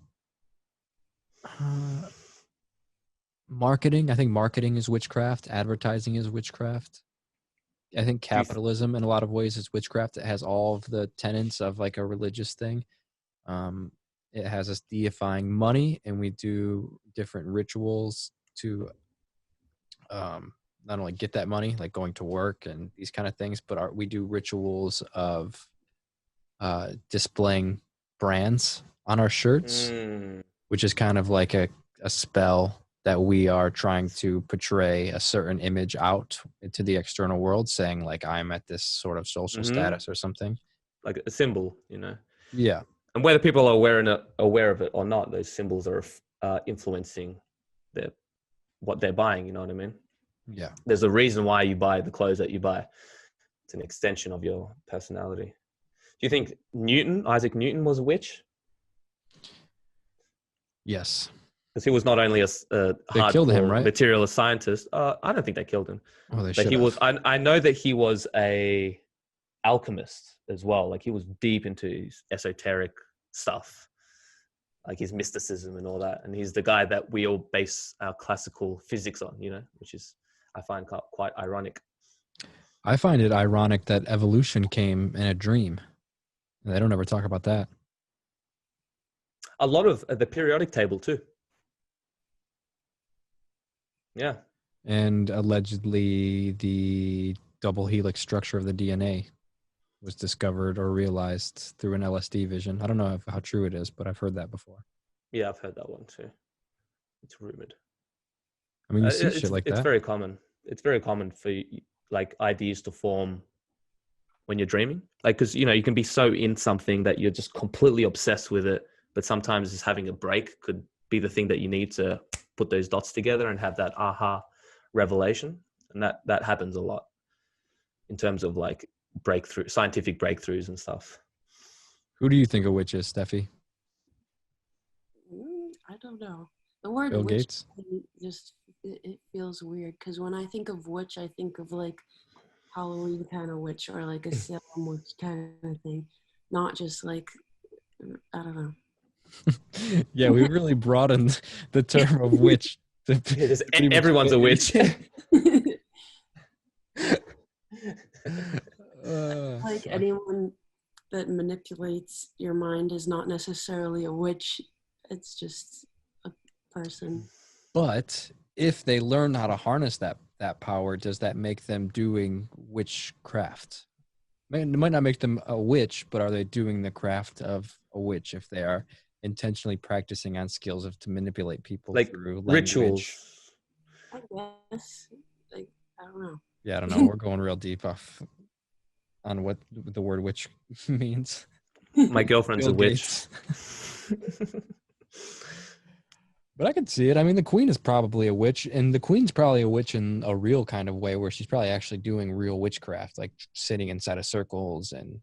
marketing. I think marketing is witchcraft. Advertising is witchcraft. I think capitalism in a lot of ways is witchcraft. It has all of the tenets of like a religious thing. It has us deifying money, and we do different rituals to not only get that money, like going to work and these kind of things, but we do rituals of displaying brands on our shirts, which is kind of like a spell that we are trying to portray a certain image out into the external world, saying like I'm at this sort of social status or something. Like a symbol, you know. Yeah. And whether people are aware of it or not, those symbols are influencing what they're buying. You know what I mean? Yeah. There's a reason why you buy the clothes that you buy. It's an extension of your personality. Do you think Isaac Newton, was a witch? Yes. Because he was not only a They killed him, hardcore right? materialist scientist. I don't think they killed him. Oh, they But should he was. have. I know that he was a alchemist as well. Like he was deep into his esoteric stuff, like his mysticism and all that. And he's the guy that we all base our classical physics on, you know, which is, I find quite ironic. I find it ironic that evolution came in a dream. They don't ever talk about that. A lot of the periodic table too. Yeah. And allegedly the double helix structure of the DNA was discovered or realized through an LSD vision. I don't know how true it is, but I've heard that before. Yeah, I've heard that one too. It's rumored. I mean, you see shit like that. It's very common. It's very common for like ideas to form when you're dreaming. Like, because, you know, you can be so in something that you're just completely obsessed with it. But sometimes just having a break could be the thing that you need to put those dots together and have that aha revelation. And that happens a lot in terms of like scientific breakthroughs and stuff. Who do you think a witch is, Steffi? I don't know. The word Bill witch Gates? just it feels weird because when I think of witch, I think of like Halloween kind of witch or like a Salem witch kind of thing, not just like I don't know. Yeah, we really broadened the term of witch. Everyone's a witch. Like anyone that manipulates your mind is not necessarily a witch. It's just a person. But if they learn how to harness that power, does that make them doing witchcraft? It might not make them a witch, but are they doing the craft of a witch if they are intentionally practicing on skills to manipulate people like through rituals? I guess. Like, I don't know. Yeah, I don't know. We're going real deep on what the word witch means. My girlfriend's Bill a witch. But I can see it. I mean, the queen is probably a witch, and the queen's probably a witch in a real kind of way where she's probably actually doing real witchcraft, like sitting inside of circles and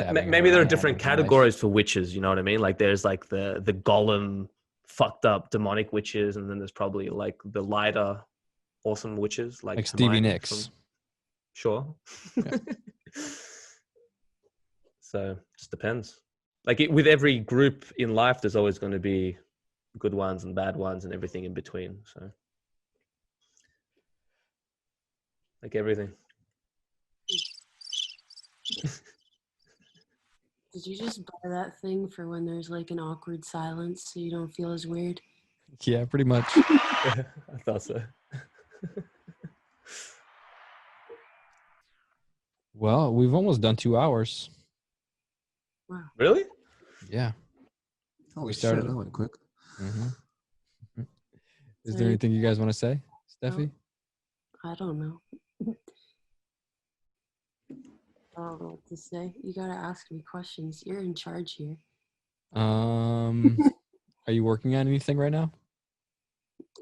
maybe there are different categories for witches, you know what I mean? Like there's like the golem fucked up demonic witches, and then there's probably like the lighter awesome witches like Stevie Nicks. Sure. Yeah. So just depends. Like with every group in life, there's always going to be good ones and bad ones and everything in between. So like everything. Did you just buy that thing for when there's like an awkward silence so you don't feel as weird? Yeah, pretty much. I thought so. Well, we've almost done 2 hours. Wow. Really? Yeah. Holy started- shit, that went quick. Mm-hmm. Is there anything you guys want to say, Steffi? I don't know. I don't know what to say. You gotta ask me questions. You're in charge here. Are you working on anything right now?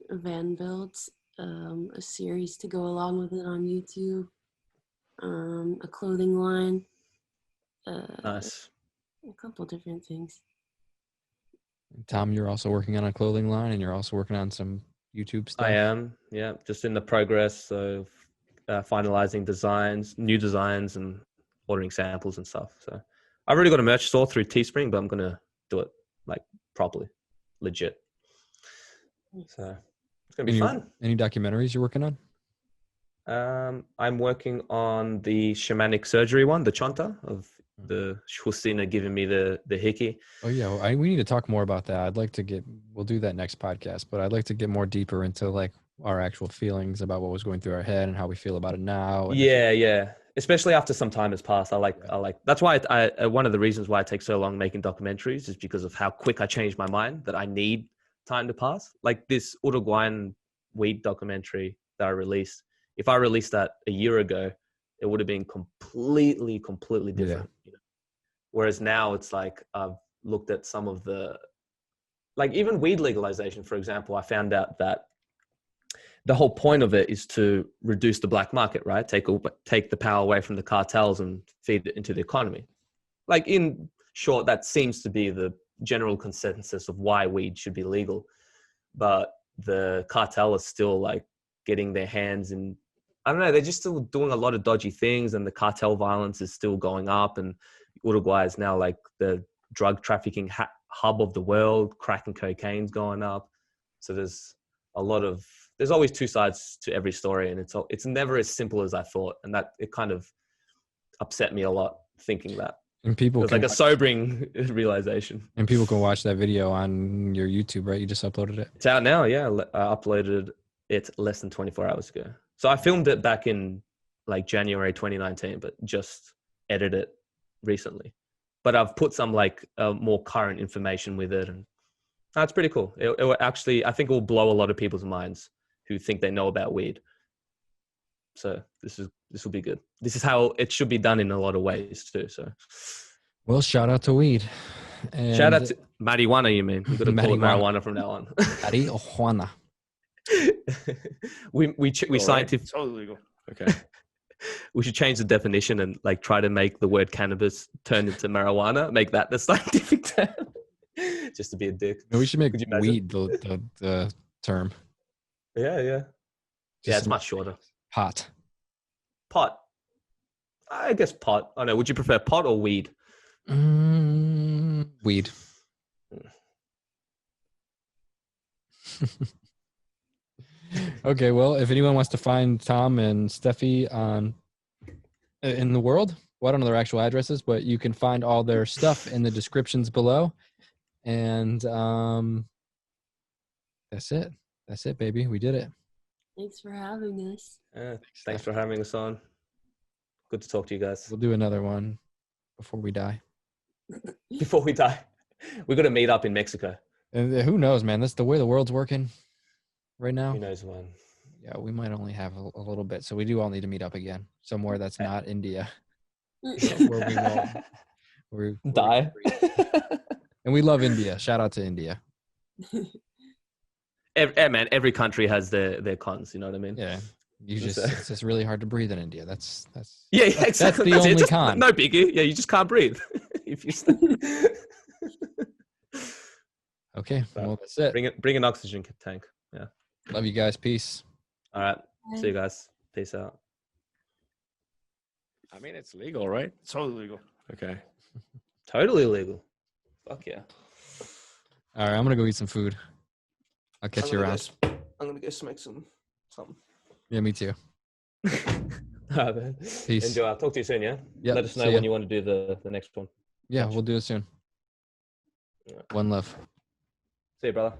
Van builds, a series to go along with it on YouTube, a clothing line, Nice. a couple different things. Tom, you're also working on a clothing line, and you're also working on some YouTube stuff. I am, yeah, just in the progress of finalizing new designs, and ordering samples and stuff. So I've already got a merch store through Teespring, but I'm gonna do it like properly, legit. So it's gonna be fun. Any documentaries you're working on? I'm working on the shamanic surgery one, the chonta of the Shusina giving me the hickey. Oh yeah, we need to talk more about that. We'll do that next podcast, but I'd like to get more deeper into like our actual feelings about what was going through our head and how we feel about it now. Yeah. Especially after some time has passed. I like, that's why one of the reasons why I take so long making documentaries is because of how quick I change my mind, that I need time to pass. Like this Uruguayan weed documentary that I released. If I released that a year ago, it would have been completely different. You know? Whereas now it's like I've looked at some of the, like even weed legalization, for example, I found out that the whole point of it is to reduce the black market, right? Take the power away from the cartels and feed it into the economy. Like in short, that seems to be the general consensus of why weed should be legal. But the cartel is still like getting their hands in, I don't know, they're just still doing a lot of dodgy things, and the cartel violence is still going up, and Uruguay is now like the drug trafficking hub of the world. Crack and cocaine's going up. So there's always two sides to every story, and it's never as simple as I thought. And that it kind of upset me a lot thinking that. And people, it was like a sobering realization. And people can watch that video on your YouTube, right? You just uploaded it. It's out now. Yeah. I uploaded it less than 24 hours ago. So I filmed it back in like January 2019, but just edited it recently. But I've put some like more current information with it, and it's pretty cool. It will actually, I think it will blow a lot of people's minds who think they know about weed. So this will be good. This is how it should be done in a lot of ways too. So, well, shout out to weed. And shout out to marijuana. You mean we've got to call it marijuana from now on? Marijuana. we scientific. It's totally legal. Okay. We should change the definition and like try to make the word cannabis turn into marijuana. Make that the scientific term. Just to be a dick. No, we should make weed the term. Yeah. It's much shorter. Pot. I guess pot. I don't know. Would you prefer pot or weed? Weed. Okay, well, if anyone wants to find Tom and Steffi in the world, well, I don't know their actual addresses, but you can find all their stuff in the descriptions below. And that's it. That's it, baby. We did it. Thanks for having us. Yeah, thanks for having us on. Good to talk to you guys. We'll do another one before we die. Before we die. We're going to meet up in Mexico. And who knows, man? That's the way the world's working right now. Who knows when? Yeah, we might only have a little bit. So we do all need to meet up again somewhere that's not India. Where we die. And we love India. Shout out to India. Man, every country has their cons. You know what I mean? Yeah. It's just really hard to breathe in India. That's exactly. That's the only con. No biggie. Yeah, you just can't breathe if you. Okay, well that's it. Bring an oxygen tank. Yeah. Love you guys. Peace. All right. Bye. See you guys. Peace out. I mean, it's legal, right? It's totally legal. Okay. Totally legal. Fuck yeah. All right, I'm gonna go eat some food. I'll catch you around. I'm gonna go smoke something. Yeah, me too. All right, man. Peace. Enjoy. I'll talk to you soon. Yeah. Yep, Let us know see ya. when you want to do the next one. Yeah, we'll do it soon. Yeah. One love. See you, brother.